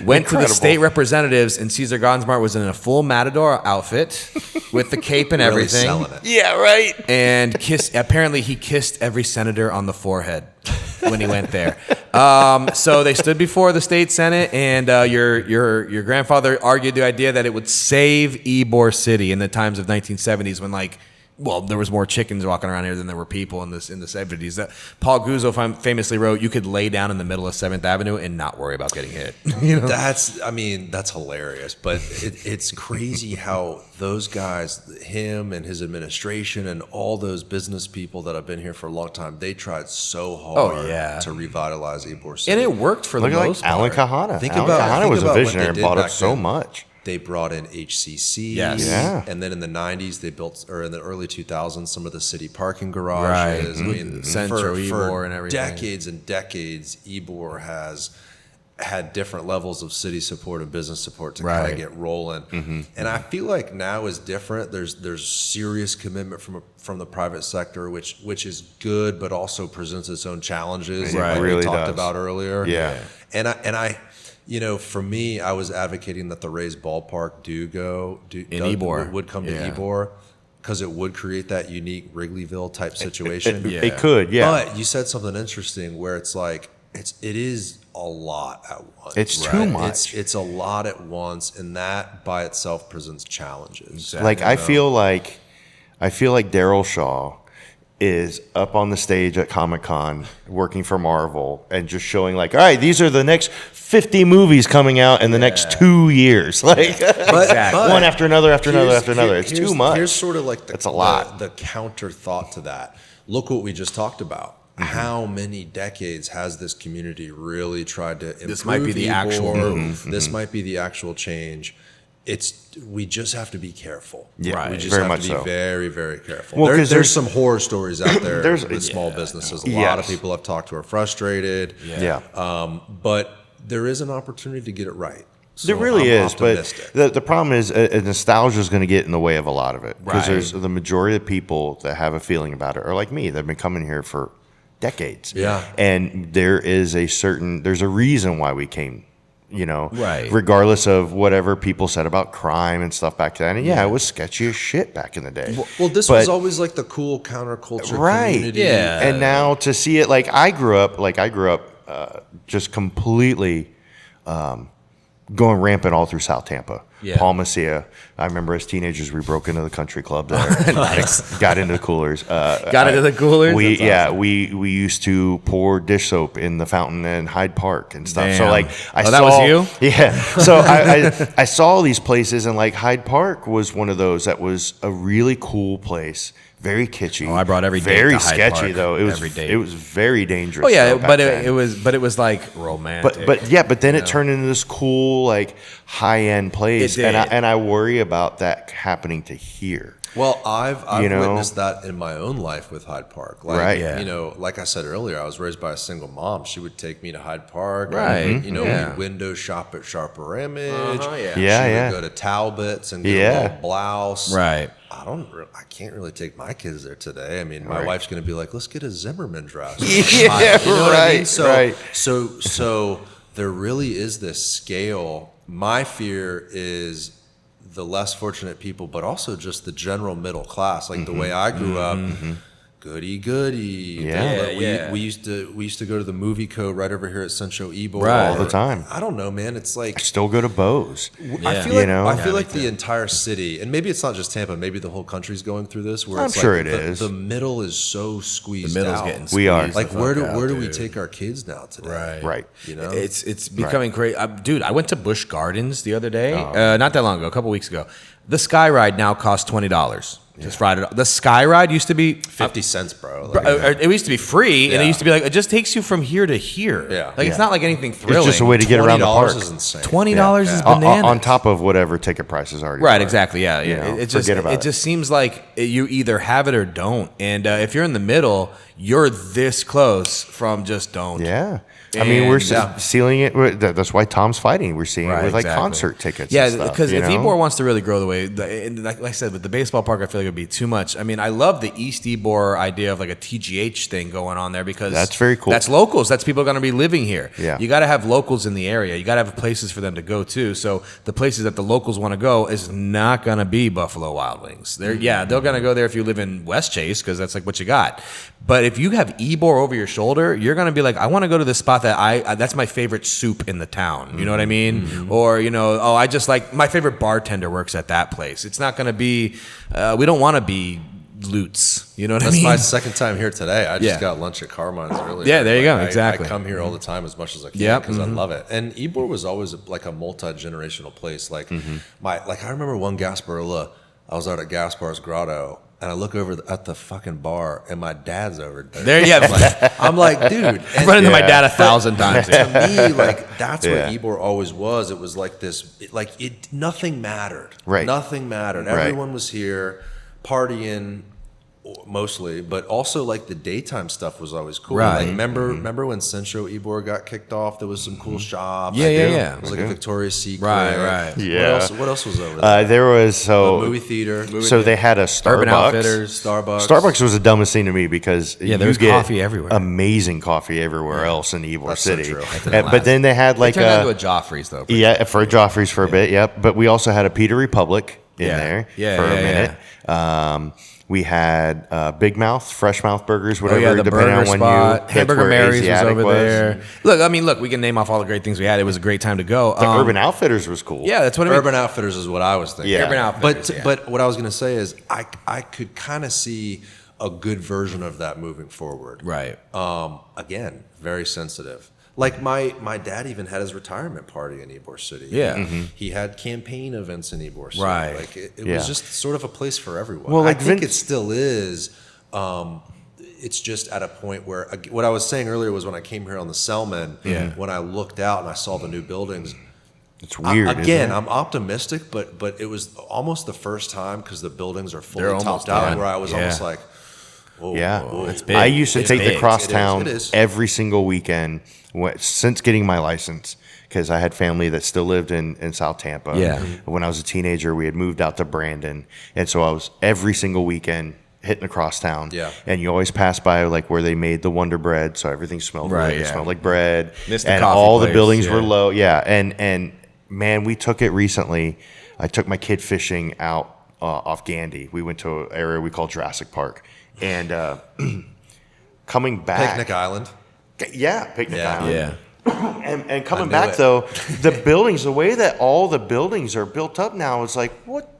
Went to the state representatives, and Cesar Gonsmart was in a full matador outfit with the cape and everything. Selling it. Yeah, right. And apparently he kissed every senator on the forehead when he went there. So they stood before the state senate, and your grandfather argued the idea that it would save Ybor City in the times of 1970s when there was more chickens walking around here than there were people in the 70s. That Paul Guzzo famously wrote, "You could lay down in the middle of 7th Avenue and not worry about getting hit." That's hilarious. But it's crazy how those guys, him and his administration and all those business people that have been here for a long time, they tried so hard to revitalize Ybor City. And it worked for the most part. Alan Kahana. Kahana was a visionary and bought up so much. They brought in HCC, and then in the 90s they built, or in the early 2000s, some of the city parking garages. Right. I mean, Centro Ybor and everything. Decades and decades, Ybor has had different levels of city support and business support to kind of get rolling. Mm-hmm. And I feel like now is different. There's serious commitment from the private sector, which is good, but also presents its own challenges, like we talked about earlier. Yeah, and I. For me, I was advocating that the Rays ballpark would come to Ybor because it would create that unique Wrigleyville type situation. It could, yeah. But you said something interesting where it's like it is a lot at once. It's too much. It's a lot at once, and that by itself presents challenges. Exactly. I feel like Daryl Shaw is up on the stage at Comic-Con working for Marvel and just showing all right, these are the next 50 movies coming out in the next 2 years. But one after another after another. It's too much. Here's sort of it's a lot. The counter thought to that. Look what we just talked about. Mm-hmm. How many decades has this community really tried to improve? This might be the actual move. This might be the actual change. We just have to be careful. Yeah, right. We just very have to be so. very, very careful. Well, there's some horror stories out there with small businesses. A lot of people I've talked to are frustrated. But there is an opportunity to get it right. So there really I'm is, optimistic. but the problem is nostalgia is going to get in the way of a lot of it because there's the majority of people that have a feeling about it are like me. They've been coming here for decades. Yeah, and there's a reason why we came Right. regardless of whatever people said about crime and stuff back then. And it was sketchy as shit back in the day. Well, this was always like the cool counterculture community. Yeah. And now to see it, I grew up just completely going rampant all through South Tampa. Yeah. Paul Messia. I remember as teenagers, we broke into the country club there. Nice. Got into the coolers. Into the coolers? We That's awesome. we used to pour dish soap in the fountain in Hyde Park and stuff. Damn. So I saw that was you? Yeah. So I saw these places, and Hyde Park was one of those that was a really cool place. Very kitschy. Oh, I brought every date very to Hyde sketchy Park. though. It was Every date. it was very dangerous. Oh yeah, though, back but then. it was like romantic. But then it turned into this cool high end place, It did. and I worry about that happening to here. Well, I've witnessed that in my own life with Hyde Park. Right. Yeah. Like I said earlier, I was raised by a single mom. She would take me to Hyde Park. Right. We'd window shop at Sharper Image. Yeah. She Yeah. would go to Talbot's and get a little blouse. Right. I can't really take my kids there today. I mean, my Right. wife's going to be like, let's get a Zimmerman dress. Yeah, You know what I mean? right. So there really is this scale. My fear is the less fortunate people, but also just the general middle class. Like the way I grew up, goody. Yeah. We used to go to the movie co right over here at Central Ybor Right. All the time. I don't know, man. It's like Still go to Bo's. I feel You like know? I feel like the entire city, and maybe it's not just Tampa, maybe the whole country's going through this. Where I'm it's sure like it is. The middle is so squeezed. The middle's out. getting We are. squeezed Like the where fuck do out, we dude. take our kids now today? Right. You know, It's becoming crazy, dude. I went to Busch Gardens the other day, not that long ago, a couple weeks ago. The Sky Ride now costs $20. Just ride it. The Sky Ride used to be 50 cents, bro. It used to be free, and Yeah. it used to be it just takes you from here to here. Yeah. It's not like anything thrilling. It's just a way to get around the park. is insane. $20 is On- bananas. on top of whatever ticket prices are. Right, exactly. Yeah, You yeah. know, It just forget about it. just seems like you either have it or don't. And if you're in the middle, you're this close from just don't. Yeah. I mean, we're And, sealing it. That's why Tom's fighting. We're seeing it with exactly. concert tickets. Yeah, and stuff, because you if know? Ybor wants to really grow the way, and like I said, with the baseball park, I feel like it would be too much. I mean, I love the East Ybor idea of like a TGH thing going on there because That's very cool. That's locals. That's people going to be living here. Yeah. You got to have locals in the area. You got to have places for them to go to. So the places that the locals want to go is not going to be Buffalo Wild Wings. They're going to go there if you live in West Chase because that's like what you got. But if you have Ybor over your shoulder, you're going to be like, I want to go to this spot that that's my favorite soup in the town. You know what I mean? Or, I just like my favorite bartender works at that place. It's not going to be, we don't want to be Lutz. You know what I mean? That's my second time here today. I just Yeah. got lunch at Carmine's earlier. Yeah, there you go. I Exactly. come here all the time as much as I can Yep. because I love it. And Ybor was always like a multi-generational place. Like I remember one Gasparilla, I was out at Gaspar's Grotto, and I look over at the fucking bar, and my dad's over there. There, yeah. I'm like, dude. I've run into my dad 1,000 times. To me, that's Yeah. what Ybor always was. It was like this, nothing mattered. Right. Nothing mattered. Right. Everyone was here partying mostly, but also like the daytime stuff was always cool. Right. Like remember when Centro Ybor got kicked off? There was some cool shops. Yeah, yeah, yeah. It was like a Victoria's Secret. Right. Yeah. What else was over there? There was The movie theater. So they had a Starbucks. Urban Outfitters. Starbucks was the dumbest thing to me because there you was get coffee everywhere. amazing coffee everywhere else in Ybor That's so City. true. But then they had like Turned into a Joffrey's though. for Joffrey's for a bit, yep. But we also had a Peter Republic in Yeah. there Yeah, for a yeah, minute. We had Big Mouth, Fresh Mouth Burgers, whatever, the depending burger on when spot. that's Hamburger where Mary's Asiatic was over there. Look, we can name off all the great things we had. It was a great time to go. The Urban Outfitters was cool. Yeah, that's what I mean. Urban Outfitters is what I was thinking. Yeah. Urban Outfitters. But what I was going to say is I could kind of see a good version of that moving forward. Right. Again, very sensitive. Like my dad even had his retirement party in Ybor City. Yeah. He had campaign events in Ybor City. Right. Like it Yeah. was just sort of a place for everyone. Well, I like think Vince- it still is. It's just at a point where what I was saying earlier was when I came here on the Selman. Yeah. When I looked out and I saw the new buildings. It's weird. Again, isn't it? I'm optimistic, but it was almost the first time because the buildings are fully They're almost topped out done. where I was Yeah. almost like, whoa, Yeah, whoa. It's big. I used to It's take big. the crosstown It is. every single weekend since getting my license because I had family that still lived in South Tampa. Yeah. When I was a teenager, we had moved out to Brandon, and so I was every single weekend hitting across town. Yeah. And you always pass by like where they made the Wonder Bread, so everything smelled Right, good. It yeah. smelled like bread. Missed the and coffee all the place, buildings were yeah. low. Yeah. And man, we took it recently. I took my kid fishing out off Gandy. We went to an area we call Jurassic Park. And coming back. Picnic Island. Yeah, Picnic Yeah. Island. Yeah. And coming knew back it. though, the buildings, the way that all the buildings are built up now, it's like what?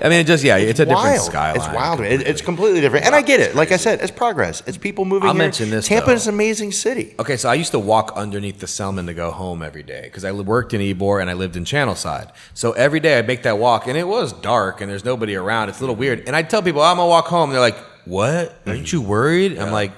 I mean, it's a different wild. skyline. It's wild. It's completely different, and I get it. Like I said, it's progress. It's people moving I'll here. mention this, Tampa though. is an amazing city. Okay, so I used to walk underneath the Selman to go home every day because I worked in Ybor and I lived in Channelside. So every day I'd make that walk, and it was dark and there's nobody around. It's a little weird. And I'd tell people, I'm going to walk home. And they're like, what? Aren't you worried? I'm like,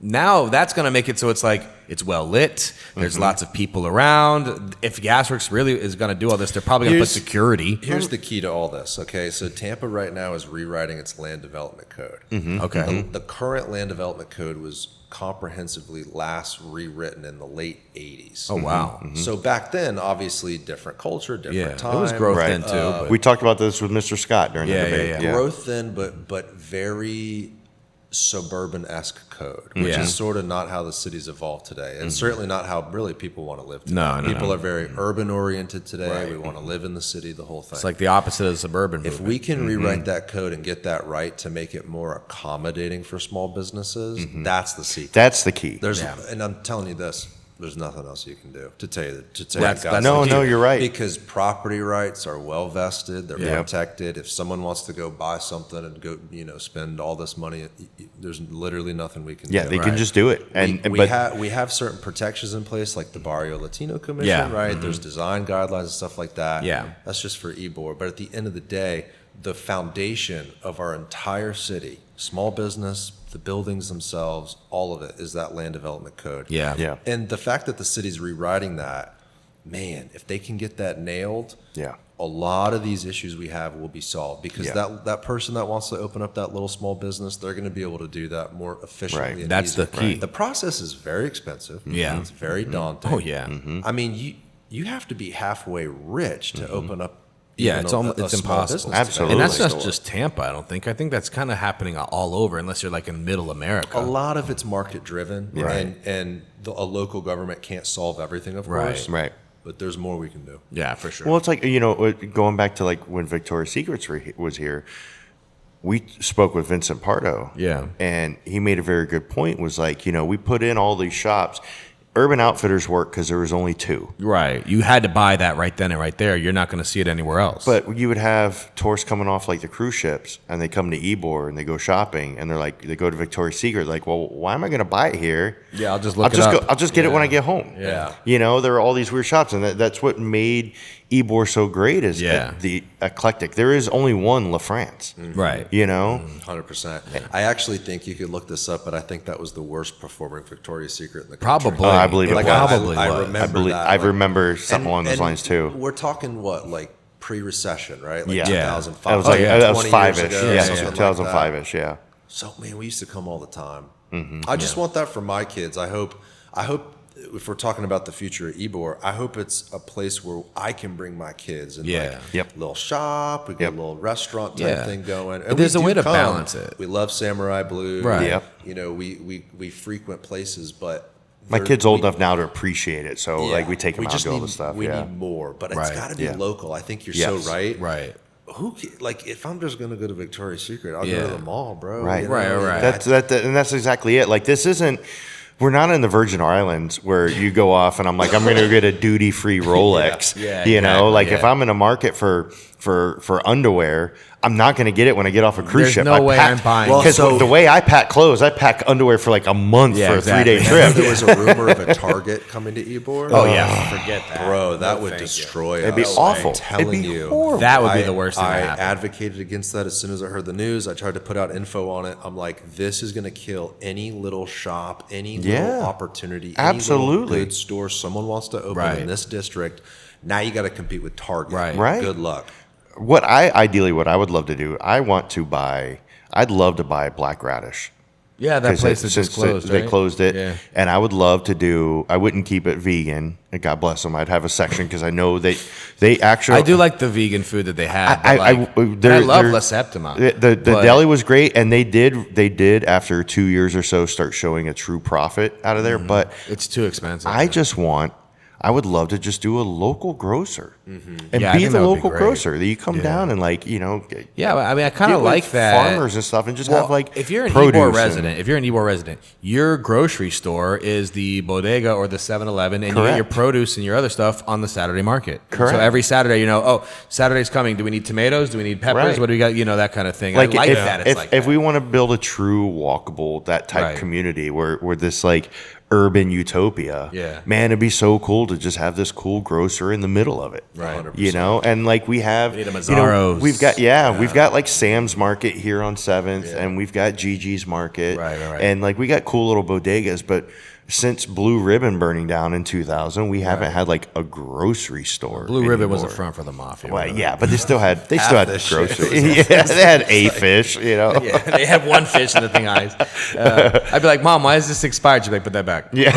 now that's going to make it so it's like it's well lit. There's lots of people around. If Gasworks really is going to do all this, they're probably going to put security. Here's the key to all this, okay? So Tampa right now is rewriting its land development code. Okay. The current land development code was comprehensively last rewritten in the late 80s. Oh, wow. So back then, obviously, different culture, different Yeah, time. it was growth Right. then too. but- We talked about this with Mr. Scott during Yeah, the debate. yeah. Growth then, but very suburban-esque code, which Yeah. is sort of not how the city's evolved today, and certainly not how really people want to live today. No, People are very urban-oriented today. Right. We want to live in the city, the whole thing. It's like the opposite of the suburban If movement. we can rewrite that code and get that right to make it more accommodating for small businesses, that's the secret. That's the key. And I'm telling you this, there's nothing else you can do to tell you That's God's no, the key. no, you're right. Because property rights are well vested, they're Yeah. protected. If someone wants to go buy something and go, spend all this money, there's literally nothing we can Yeah, do. they can just do it. And we but have certain protections in place, like the Barrio Latino Commission, Yeah. right? There's design guidelines and stuff like that. Yeah. That's just for Ybor. But at the end of the day, the foundation of our entire city, small business, the buildings themselves, all of it is that land development code. Yeah. yeah, And the fact that the city's rewriting that, man, if they can get that nailed, yeah. a lot of these issues we have will be solved because Yeah. that person that wants to open up that little small business, they're going to be able to do that more efficiently. Right. And That's the easily. key. The process is very expensive. Yeah. It's very daunting. Oh, yeah. I mean, you have to be halfway rich to open up. Yeah, even it's a almost small impossible. business today. Absolutely. And that's not Store. just Tampa, I don't think. I think that's kind of happening all over, unless you're like in middle America. A lot of it's market driven, Right. and a local government can't solve everything, of Right. course. Right. But there's more we can do. Yeah, for sure. Well, it's like, going back to like when Victoria's Secrets was here, we spoke with Vincent Pardo. Yeah. And he made a very good point, was like, we put in all these shops. Urban Outfitters worked because there was only two. Right. You had to buy that right then and right there. You're not going to see it anywhere else. But you would have tourists coming off like the cruise ships, and they come to Ybor and they go shopping, and they go to Victoria's Secret. Like, well, why am I going to buy it here? Yeah, I'll just look it up. I'll just get it when I get home. Yeah. There are all these weird shops, and that's what made Ybor so great is the eclectic. There is only one La France. Right. 100%. I actually think you could look this up, but I think that was the worst performing Victoria's Secret in the country. Probably. I believe it Like, was. Probably I was. remember that. I like- remember something along those and lines too. We're talking what, like pre-recession, right? Like Yeah. 2005. That was like yeah, that was 20 years 5-ish. ago, Yeah, something like 2005-ish. Yeah. that. So man, we used to come all the time. I just want that for my kids. I hope if we're talking about the future of Ybor, I hope it's a place where I can bring my kids and Yeah. like Yep. little shop, we get Yep. a little restaurant type Yeah. thing going. But there's we a do way to come. balance it. We love Samurai Blue. Right. Yep. We frequent places, but My they're- kid's old we- enough now to appreciate it, so yeah, like we take him out just to all need- this stuff. We Yeah. need more, but it's Right. got to be Yeah. local. I think you're Yes. so right. Right. Like if I'm just gonna go to Victoria's Secret, I'll Yeah. go to the mall, bro. Right. Right. And that's exactly it. Like this isn't. We're not in the Virgin Islands where you go off and I'm like, I'm going to get a duty-free Rolex. Yeah, Like exactly, if I'm in a market for underwear, I'm not going to get it when I get off a cruise There's ship. no way I'm buying Well, Because so- the way I pack clothes, I pack underwear for like a month Yeah, for a exactly. 3-day Remember trip. there was a rumor of a Target coming to Ybor. Oh, yeah. Forget that. Bro, that No, would thank you. destroy It'd be us. awful. I'm telling It'd be you. horrible. That would be the worst thing to I happen. advocated against that as soon as I heard the news. I tried to put out info on it. I'm like, this is going to kill any little shop, any Yeah. little opportunity, any Absolutely. little good store someone wants to open Right. in this district. Now you got to compete with Target. Right. Right. Good luck. What I would love to do, I'd love to buy black radish. Yeah, that place that just closed, They right? closed it. Yeah. And I would love to do, I wouldn't keep it vegan. And God bless them. I'd have a section because I know they actually. I do like the vegan food that they have. I love La Septima. The deli was great, and they did after 2 years or so start showing a true profit out of there. But it's too expensive. I would love to just do a local grocer and Yeah, I be think the that would be local great. grocer that you come down and Yeah, I mean, I kind get of with like that. farmers and stuff and just Well, have like if you're an produce Ybor resident, your grocery store is the bodega or the 7-Eleven, and you get your Correct. produce and your other stuff on the Saturday market. Correct. So every Saturday, Saturday's coming. Do we need tomatoes? Do we need peppers? Right. What do we got? That kind of thing. I like that. It's if we want to build a true walkable that type Right. community where this like urban utopia, man, it'd be so cool to just have this cool grocer in the middle of it, Right. And like we have, We need a Mazzaro's. we've got like Sam's Market here on 7th, and we've got Gigi's Market, Right. and like we got cool little bodegas, but since Blue Ribbon burning down in 2000, we haven't had like a grocery store. Blue Ribbon was a anymore. front for the mafia. Well, yeah, but they still had this shit grocery. Yeah, they had a fish, Yeah, they had one fish in the thing eyes. I'd be like, Mom, why is this expired? She'd be like, put that back. Yeah.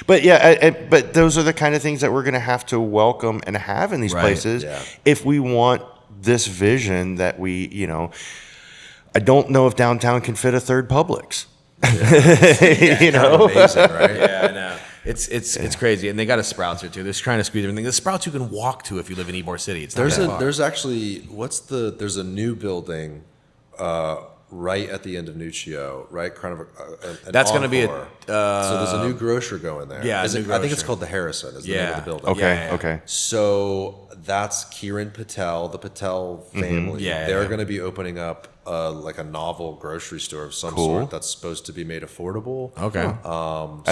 But those are the kind of things that we're going to have to welcome and have in these Right, places yeah. if we want this vision that I don't know if downtown can fit a third Publix. Amazing, right? Yeah, I know. It's crazy, and they got a Sprouts here too. They're trying to squeeze everything. The Sprouts you can walk to if you live in Ybor City. It's not that far. There's actually there's a new building right at the end of Nuccio, right? Kind of an That's going to be encore. So there's a new grocer going there. Yeah, I think it's grocer. called the Harrison. Is the name of the building. Okay. Yeah. Okay. So that's Kiran Patel, the Patel family. Yeah, They're yeah. going to be opening up like a novel grocery store of some Cool. sort that's supposed to be made affordable. Okay. At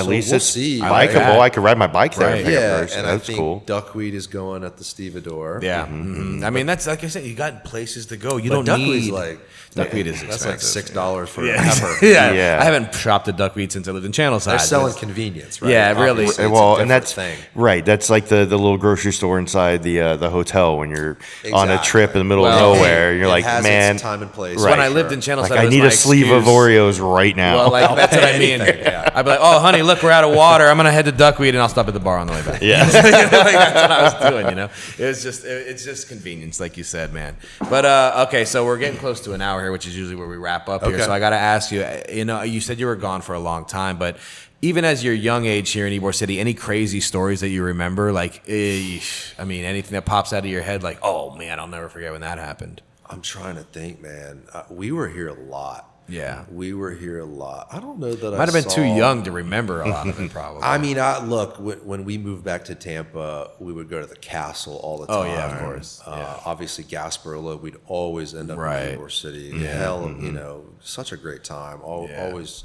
So least we'll it's see, bikeable. that. I could ride my bike there. Right. And pick up Yeah, groceries. and That's I think cool. Duckweed is going at the Stevedore. Yeah. I mean, that's like I said. You got places to go. You But don't Duckweed's need like Duckweed is that's like expensive. $6 for a Yeah. pepper. Yeah. I haven't shopped at Duckweed since I lived in Channelside. They're selling But- convenience, right? Yeah, really. Obviously, it's a Well, and different that's thing. right. That's like the little grocery store inside the hotel when you're on a Exactly. trip in the middle Well, of nowhere. You're It like, has man, its time and place. Right. When I lived in Channelside, like it I was need my a sleeve of excuse. Oreos right now. Well, like that's what I mean. Yeah. I'd be like, "Oh, honey, look, we're out of water. I'm gonna head to Duckweed and I'll stop at the bar on the way back." Yeah. Like, that's what I was doing. It's just convenience, like you said, man. But okay, so we're getting close to an hour here, which is usually where we wrap up here. Okay. So I got to ask you. You said you were gone for a long time, but even as your young age here in Ybor City, any crazy stories that you remember? Like, anything that pops out of your head, like, "Oh man, I'll never forget when that happened." I'm trying to think, man. We were here a lot. Yeah. We were here a lot. I don't know that Might have been too young to remember a lot of it, probably. I mean, look, when we moved back to Tampa, we would go to the castle all the time. Oh, yeah, of course. Obviously, Gasparilla, we'd always end up Right. in Ybor City. Hell, such a great time. Always.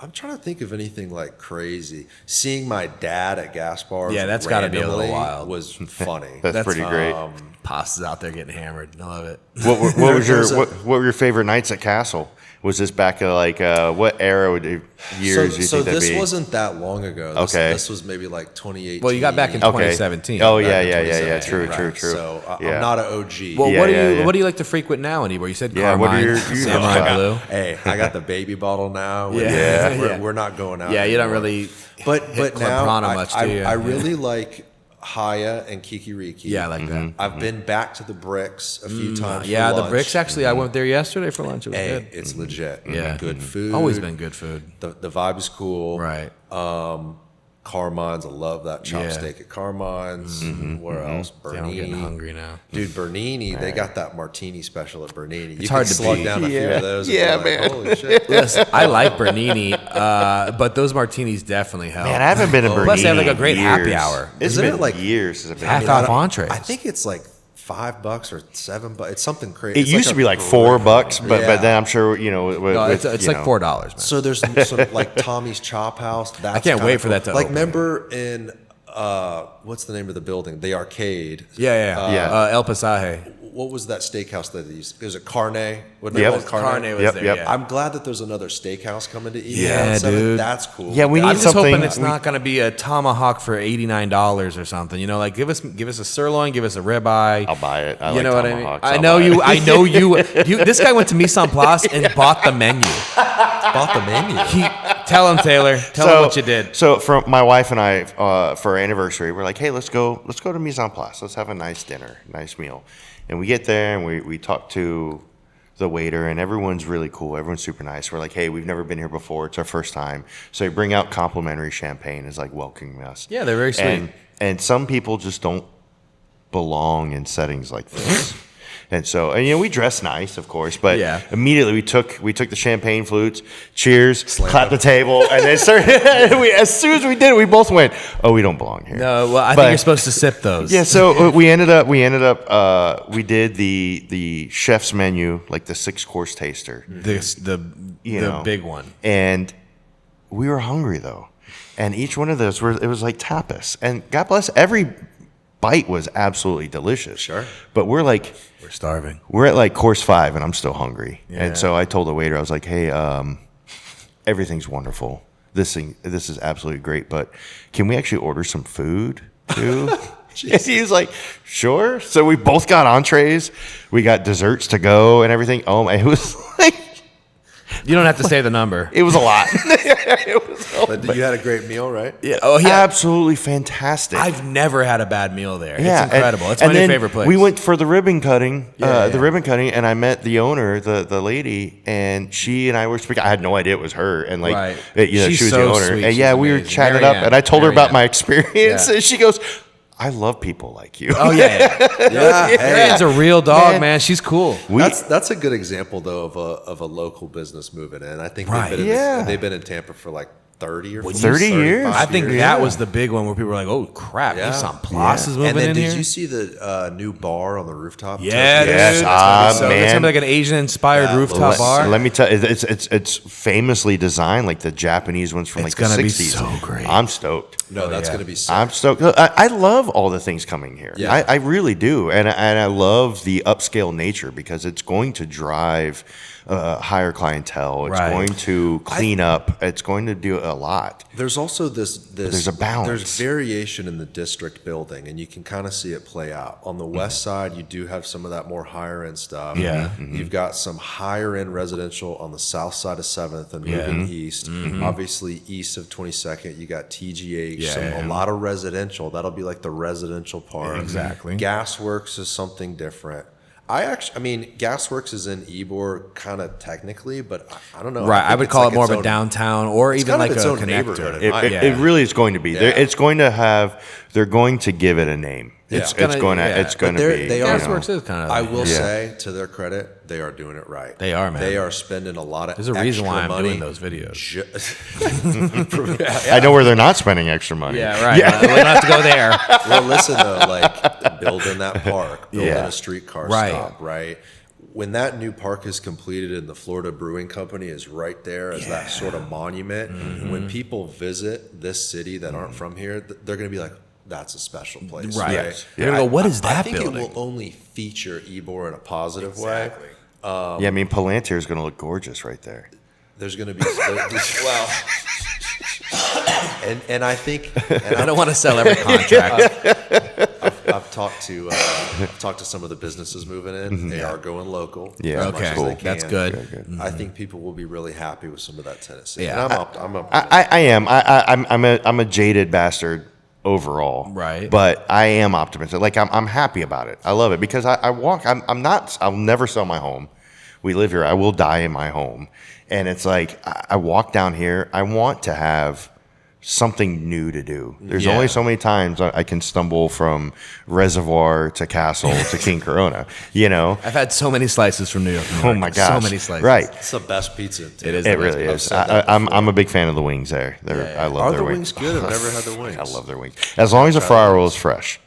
I'm trying to think of anything like crazy. Seeing my dad at Gaspar, Yeah, that's gotta be a little randomly wild. was funny. That's pretty great. Pastas out there getting hammered. I love it. What were your favorite nights at Castle? Was this back at what era would years do you So think that'd this be? wasn't that long ago. Okay. This was maybe like 2018. Well, you got back in Okay. 2017. Oh Back yeah, in yeah, yeah, yeah. 2017, True, right. true. So Yeah. I'm not an OG. Well, Yeah, what do yeah, you yeah. what do you like to frequent now in Ybor? You said Yeah, what are Carmine, your Samurai Blue. Hey, I got the baby bottle now. Yeah. We're not going out. Yeah, you don't anymore. really. But hit Club now Prana I, much, I, do you? I Yeah. really like Haya and Kikiriki. Yeah, I like that. I've been back to the Bricks a few times. Yeah, for the lunch. bricks. Actually, I went there yesterday for lunch. It was Hey, good. it's legit. Yeah. Good food. Always been good food. The vibe is cool. Right. Carmine's, I love that chop Yeah. steak at Carmine's. Where else? Damn, I'm Bernini. getting hungry now. Dude, Bernini, they got that martini special at Bernini. You hard can to slug beat. down a few Yeah. of those. Yeah, and be like, man. Holy shit. Listen, I like Bernini, but those martinis definitely help. Man, I haven't been in Bernini. Plus, they have like a in great happy years. hour. It's Isn't been it like years since I've been. half in. off entrees. I think it's like $5 or $7. It's something crazy. It It's used like to be a like great- $4, but Yeah. then I'm sure No, with, it's you like know. $4, man. So there's some like Tommy's Chop House. That's I can't kinda wait for cool. that to like open. remember in what's the name of the building? The Arcade. Yeah. El Pasaje. What was that steakhouse that they used? It was a Carne. Yep. Carne was there. Yep. Yeah. I'm glad that there's another steakhouse coming to eat. Yeah, dude. That's cool. Yeah, we need I'm just something. hoping it's not going to be a tomahawk for $89 or something. You know, like give us a sirloin, give us a ribeye. I'll buy it. I You like know what I mean? tomahawks. I I'll know buy you. it. I know you. This guy went to Mise en Place and bought the menu. Bought the menu. Tell him, Taylor. Tell him what you did. So, from my wife and I, for our anniversary, we're like, hey, let's go to Mise en Place. Let's have a nice dinner, nice meal. And we get there and we talk to the waiter, and everyone's really cool. Everyone's super nice. We're like, hey, we've never been here before. It's our first time. So they bring out complimentary champagne as like welcoming us. Yeah, they're very sweet. And some people just don't belong in settings like this. And so, and, we dress nice, of course, but immediately we took the champagne flutes, cheers, clapped the table, and then started, as soon as we did it, we both went, oh, we don't belong here. No, well, I think you're supposed to sip those. Yeah, so we ended up, we did the chef's menu, like the 6-course taster. The big one. And we were hungry, though. And each one of those, it was like tapas. And God bless, every bite was absolutely delicious. Sure. But we're starving. We're at like course 5 and I'm still hungry. Yeah. And so I told the waiter, I was like, hey, everything's wonderful. This is absolutely great, but can we actually order some food too? And he was like, sure. So we both got entrees. We got desserts to go and everything. Oh, it was like, you don't have to say the number. it was a lot. But you had a great meal, right? Yeah. Oh, yeah. Absolutely fantastic. I've never had a bad meal there. Yeah, It's incredible. It's and my new then favorite place. We went for the ribbon cutting, Yeah. ribbon cutting, and I met the owner, the lady, and she and I were speaking. I had no idea it was her, and like, Right. she She's was so the owner. sweet. And She's yeah, we were amazing. chatting Mary up, Ann. and I told her Mary about Ann. my experience, Yeah. and she goes, I love people like you. Oh, yeah. Yeah. Marianne's a real dog, man. She's cool. That's a good example though of a local business moving in. I think they've been in Tampa for like 30 or 30 years. I think years. that was the big one where people were like, "Oh crap, Mise en Place is moving And then in did here." you see the new bar on the rooftop? Yeah, Yes, dude. man. It's gonna be like an Asian-inspired rooftop bar. Let me tell you, it's famously designed like the Japanese ones from It's like the gonna be 60s. so great. I'm stoked. No, that's yeah. going to be sick. I'm stoked. I love all the things coming here. Yeah. I really do, and I love the upscale nature because it's going to drive higher clientele. It's Right. going to clean up. It's going to do a lot. There's also this There's a balance. There's variation in the district building, and you can kind of see it play out. On the west side, you do have some of that more higher end stuff. Yeah. You've got some higher end residential on the south side of 7th and moving east. Obviously, east of 22nd, you got TGH, a lot of residential. That'll be like the residential part. Exactly. Gasworks is something different. Gasworks is in Ybor kind of technically, but I don't know. Right, I think would it's call like it more its of a own- downtown or even kind of like its a own connector. neighborhood in my It really is going to be. Yeah. It's going to have. They're going to give it a name. It's gonna- going to. yeah. It's going But to be. they are- Gasworks is kind of. I will say, to their credit, they are doing it right. They are, man. They are spending a lot of. There's a reason why I'm money doing those videos. I know where they're not spending extra money. Yeah, right. We don't have to go there. Well, listen though, like building that park, building a streetcar Right. stop, right? When that new park is completed and the Florida Brewing Company is right there as that sort of monument, when people visit this city that aren't from here, they're going to be like, that's a special place. Right. Yes. You're gonna go, what is that I think building? it will only feature Ybor in a positive way. Yeah, I mean, Palantir is going to look gorgeous right there. There's going to be well, and I think I don't want to sell every contract. I've talked to some of the businesses moving in. They are going local. Yeah, as much okay, as they can. that's good. I think people will be really happy with some of that Tennessee. Yeah. And I'm up. I am. I'm a jaded bastard overall. Right. But I am optimistic. Like I'm happy about it. I love it because I walk. I'll never sell my home. We live here. I will die in my home. And it's like I walk down here. I want to have something new to do. There's only so many times I can stumble from Reservoir to Castle to King Corona. I've had so many slices from New York. Oh my gosh. So many slices. Right. It's the best pizza. In It is. It really is. I'm a big fan of the wings there. I love Are their the wings. wings good? I've never had the wings. I love their wings. As long as the fryer roll is fresh.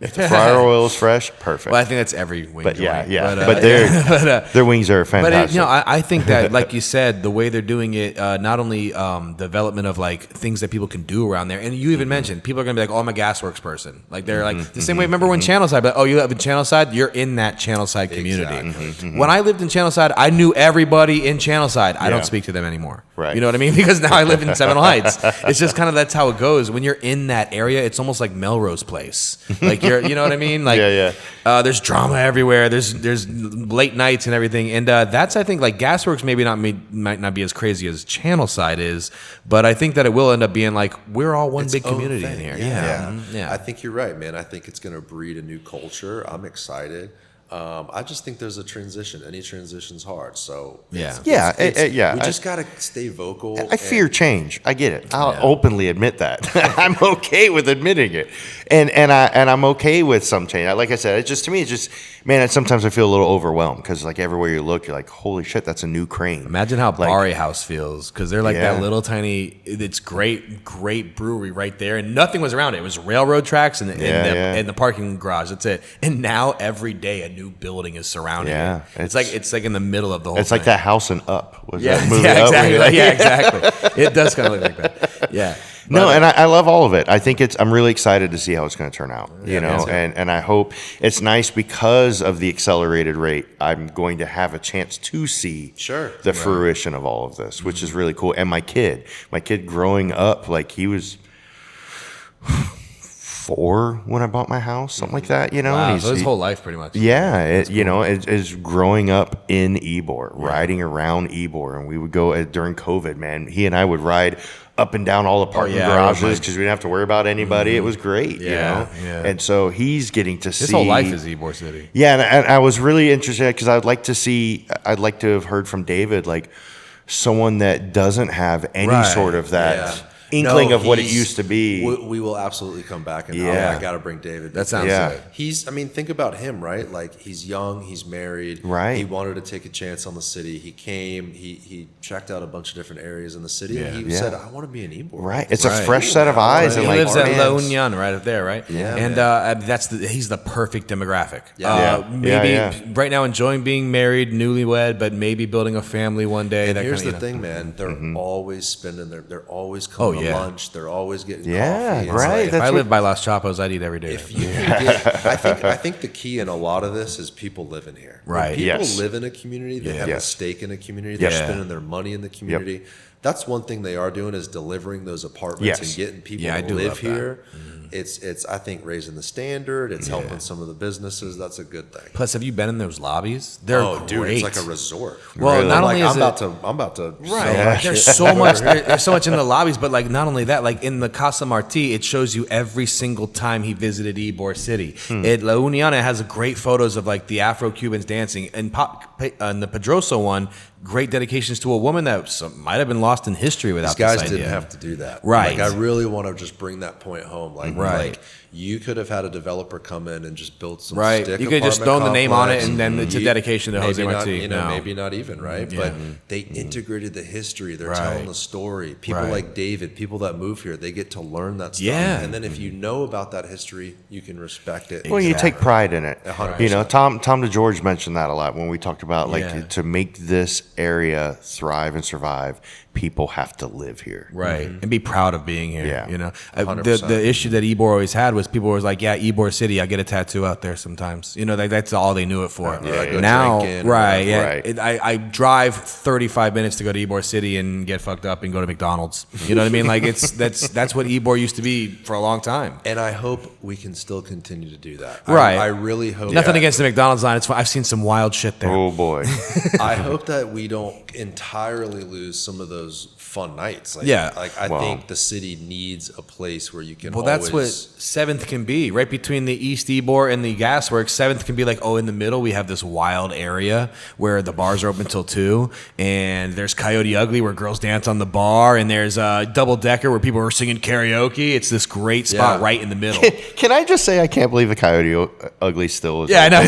If the fryer oil is fresh, perfect. Well, I think that's every wing But joint. but their wings are fantastic. But I think that, like you said, the way they're doing it, not only development of like things that people can do around there, and you even mentioned people are gonna be like, "Oh, I'm a gasworks person." Like they're like the same way. Remember when Channelside? But you live in Channelside, you're in that Channelside community. Exactly. When I lived in Channelside, I knew everybody in Channelside. I don't speak to them anymore. Right. You know what I mean? Because now I live in Seminole Heights. It's just kind of that's how it goes. When you're in that area, it's almost like Melrose Place. Like you know what I mean? Like there's drama everywhere. There's late nights and everything. And that's, I think, like gasworks might not be as crazy as Channelside is, but I think that it will end up being like we're all one big community in here. Yeah. I think you're right, man. I think it's going to breed a new culture. I'm excited. I just think there's a transition. Any transition's hard. So we just got to stay vocal. I fear change. I get it. I'll openly admit that. I'm okay with admitting it, and I'm okay with some change. Like I said, to me, sometimes I feel a little overwhelmed because like everywhere you look, you're like, holy shit, that's a new crane. Imagine how Barry House feels because they're like that little tiny. It's great brewery right there, and nothing was around it. It was railroad tracks and the parking garage. That's it. And now every day a new building is surrounding it. It's like in the middle of the whole thing. It's like that House and Up. Was that movie exactly. Up? Exactly. It does kind of look like that. Yeah. No, and I love all of it. I think I'm really excited to see how it's going to turn out, you know, and I hope it's nice because of the accelerated rate. I'm going to have a chance to see the fruition of all of this, which is really cool. And my kid growing up, like he was 4 when I bought my house, something like that, you know. Wow, so his whole life pretty much. Yeah, you know, is growing up in Ybor, riding around Ybor, and we would go during COVID, man. He and I would ride up and down all the parking garages because we didn't have to worry about anybody. It was great, you know. Yeah. And so he's getting to see. His whole life is Ybor City. Yeah, and I was really interested because I'd like to have heard from David, like someone that doesn't have any sort of that. Inkling of what it used to be. We will absolutely come back, and I got to bring David. That sounds good. Think about him, right? Like he's young, he's married, right? He wanted to take a chance on the city. He came, he checked out a bunch of different areas in the city, and he said, "I want to be an Ybor." Right, it's a fresh set of eyes. He and lives at La Union, right up there, right? Yeah, and he's the perfect demographic. Maybe right now enjoying being married, newlywed, but maybe building a family one day. And here's the thing, man. They're always spending they're always coming. Lunch, they're always getting coffee. Right. Like, if I lived by Los Chapos, I'd eat every day. If you can get, I think the key in a lot of this is people living here. Right. When people live in a community, they have a stake in a community. They're spending their money in the community. Yep. That's one thing they are doing is delivering those apartments and getting people to live here. It's I think raising the standard. It's helping some of the businesses. That's a good thing. Plus, have you been in those lobbies? They're great. Dude, it's like a resort. Well, really. Not only is I'm about to right. There's so much. There's so much in the lobbies, but like not only that, like in the Casa Marti, it shows you every single time he visited Ybor City. At La Union, it has great photos of like the Afro-Cubans dancing, and the Pedroso one. Great dedications to a woman that might have been lost in history without these guys this idea. didn't have to do that. Right. Like I really want to just bring that point home. Like you could have had a developer come in and just build some stick. You could just throw the name on it and then it's a dedication to Jose Marti. Maybe not even, right? But they integrated the history. They're telling the story. People like David, people that move here, they get to learn that stuff. Yeah. And then if you know about that history, you can respect it. Well, you take pride in it. 100%. You know, Tom DeGeorge mentioned that a lot when we talked about to make this area thrive and survive, people have to live here, right, and be proud of being here. Yeah, you know, the issue that Ybor always had was people were like, Ybor City, I get a tattoo out there sometimes. You know, that's all they knew it for. Now, I drive 35 minutes to go to Ybor City and get fucked up and go to McDonald's. You know what I mean? Like that's what Ybor used to be for a long time. And I hope we can still continue to do that. Right, I really hope. Nothing against the McDonald's line. It's fun. I've seen some wild shit there. Oh boy. I hope that we don't entirely lose some of those fun nights. I think the city needs a place where you can. Well, that's what 7th can be. Right between the East Ybor and the Gasworks, 7th can be like, in the middle we have this wild area where the bars are open till 2, and there's Coyote Ugly where girls dance on the bar, and there's Double Decker where people are singing karaoke. It's this great spot right in the middle. Can I just say I can't believe the Coyote Ugly still is I know.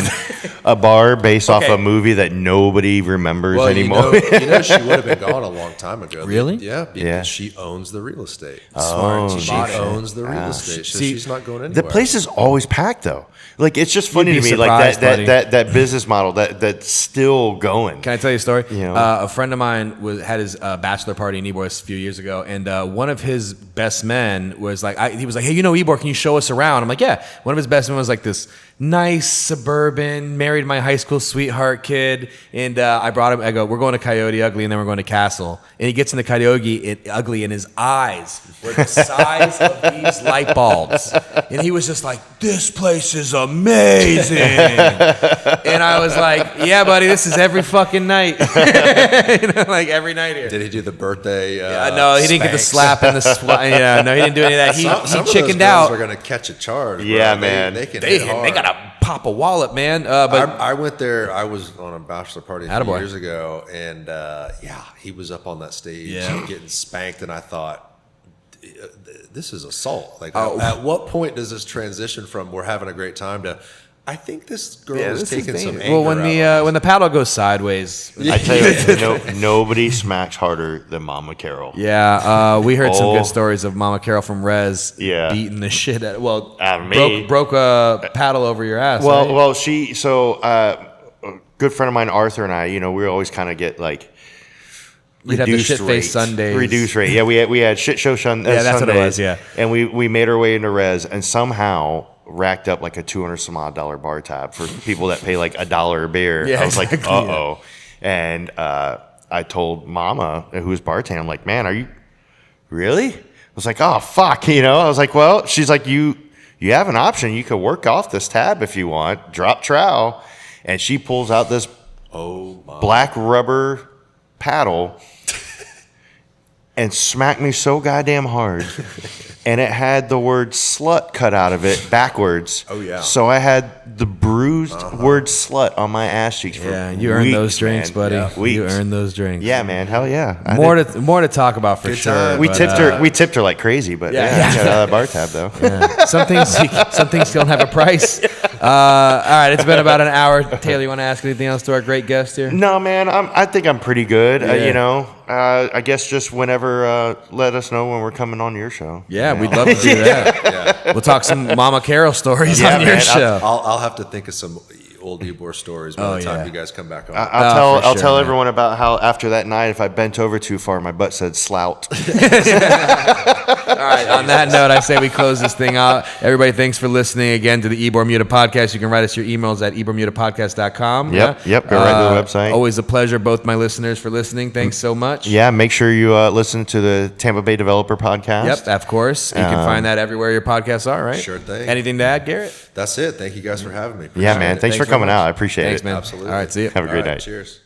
A bar based off a movie that nobody remembers anymore. You know she would have been gone a long time ago. ago. Really? Yeah, because she owns the real estate. Smart. She owns the real estate, so she's not going anywhere. The place is always packed though. Like it's just funny to me, like that business model that's still going. Can I tell you a story? You know? A friend of mine had his bachelor party in Ybor a few years ago, and one of his best men was like, he was like, hey, Ybor, can you show us around? I'm like, yeah. One of his best men was like this nice suburban, married my high school sweetheart kid, and I brought him. I go, we're going to Coyote Ugly, and then we're going to Castle. And he gets into Coyote Ugly, and his eyes were the size of these light bulbs, and he was just like, this place is amazing. And I was like, yeah, buddy, this is every fucking night. Like every night here. Did he do the birthday? No, he didn't get the slap and the no, he didn't do any of that. He chickened out. We're gonna catch a charge. Yeah, bro. man. They gotta pop a wallet, man. But I went there. I was on a bachelor party a few Attaboy. years ago, and he was up on that stage getting spanked, and I thought, this is assault. Like, at what point does this transition from we're having a great time to I think this girl is taking some anger Well, when the paddle goes sideways, I tell you, nobody smacks harder than Mama Carol. Yeah, we heard some good stories of Mama Carol from Rez beating the shit out of me. Broke a paddle over your ass. Well, right? a good friend of mine, Arthur, and I, we always kind of get like We'd have the shit-face Sundays. Reduced rate. Yeah, we had shit show Sundays. Yeah, that's what it was, yeah. And we made our way into Rez and somehow racked up like a $200 some odd bar tab for people that pay like $1 a beer. Yeah, I was exactly, like, uh-oh. And I told Mama, who's bartending, I'm like, man, are you really? I was like, oh, fuck, I was like, well, she's like, you have an option. You could work off this tab if you want, drop trowel. And she pulls out this black rubber paddle and smacked me so goddamn hard. And it had the word slut cut out of it backwards. Oh, yeah. So I had the bruised word slut on my ass cheeks for you earned those drinks, man. buddy. Yeah, you earned those drinks. Yeah, man. Hell yeah. More to talk about for sure. We tipped her like crazy, but got out of that bar tab though. Yeah. Some things don't have a price. All right, it's been about an hour. Taylor, you want to ask anything else to our great guest here? No, man. I think I'm pretty good. Yeah. I guess just whenever let us know when we're coming on your show. Yeah, we'd love to do that. We'll talk some Mama Carol stories on your show. I'll have to think of some old Ybor stories by the time you guys come back on. I'll tell everyone about how after that night, if I bent over too far, my butt said slout. All right, on that note, I say we close this thing out. Everybody, thanks for listening again to the Ybor Muta Podcast. You can write us your emails at ybormutapodcast.com. Yep, go right to the website. Always a pleasure, both my listeners, for listening. Thanks so much. Yeah, make sure you listen to the Tampa Bay Developer Podcast. Yep, of course. You can find that everywhere your podcasts are, right? Sure thing. Anything to add, Garrett? That's it. Thank you guys for having me. Yeah, man. Thanks for coming out. I appreciate it. Thanks, man. Absolutely. All right, see you. Have a great night. Cheers.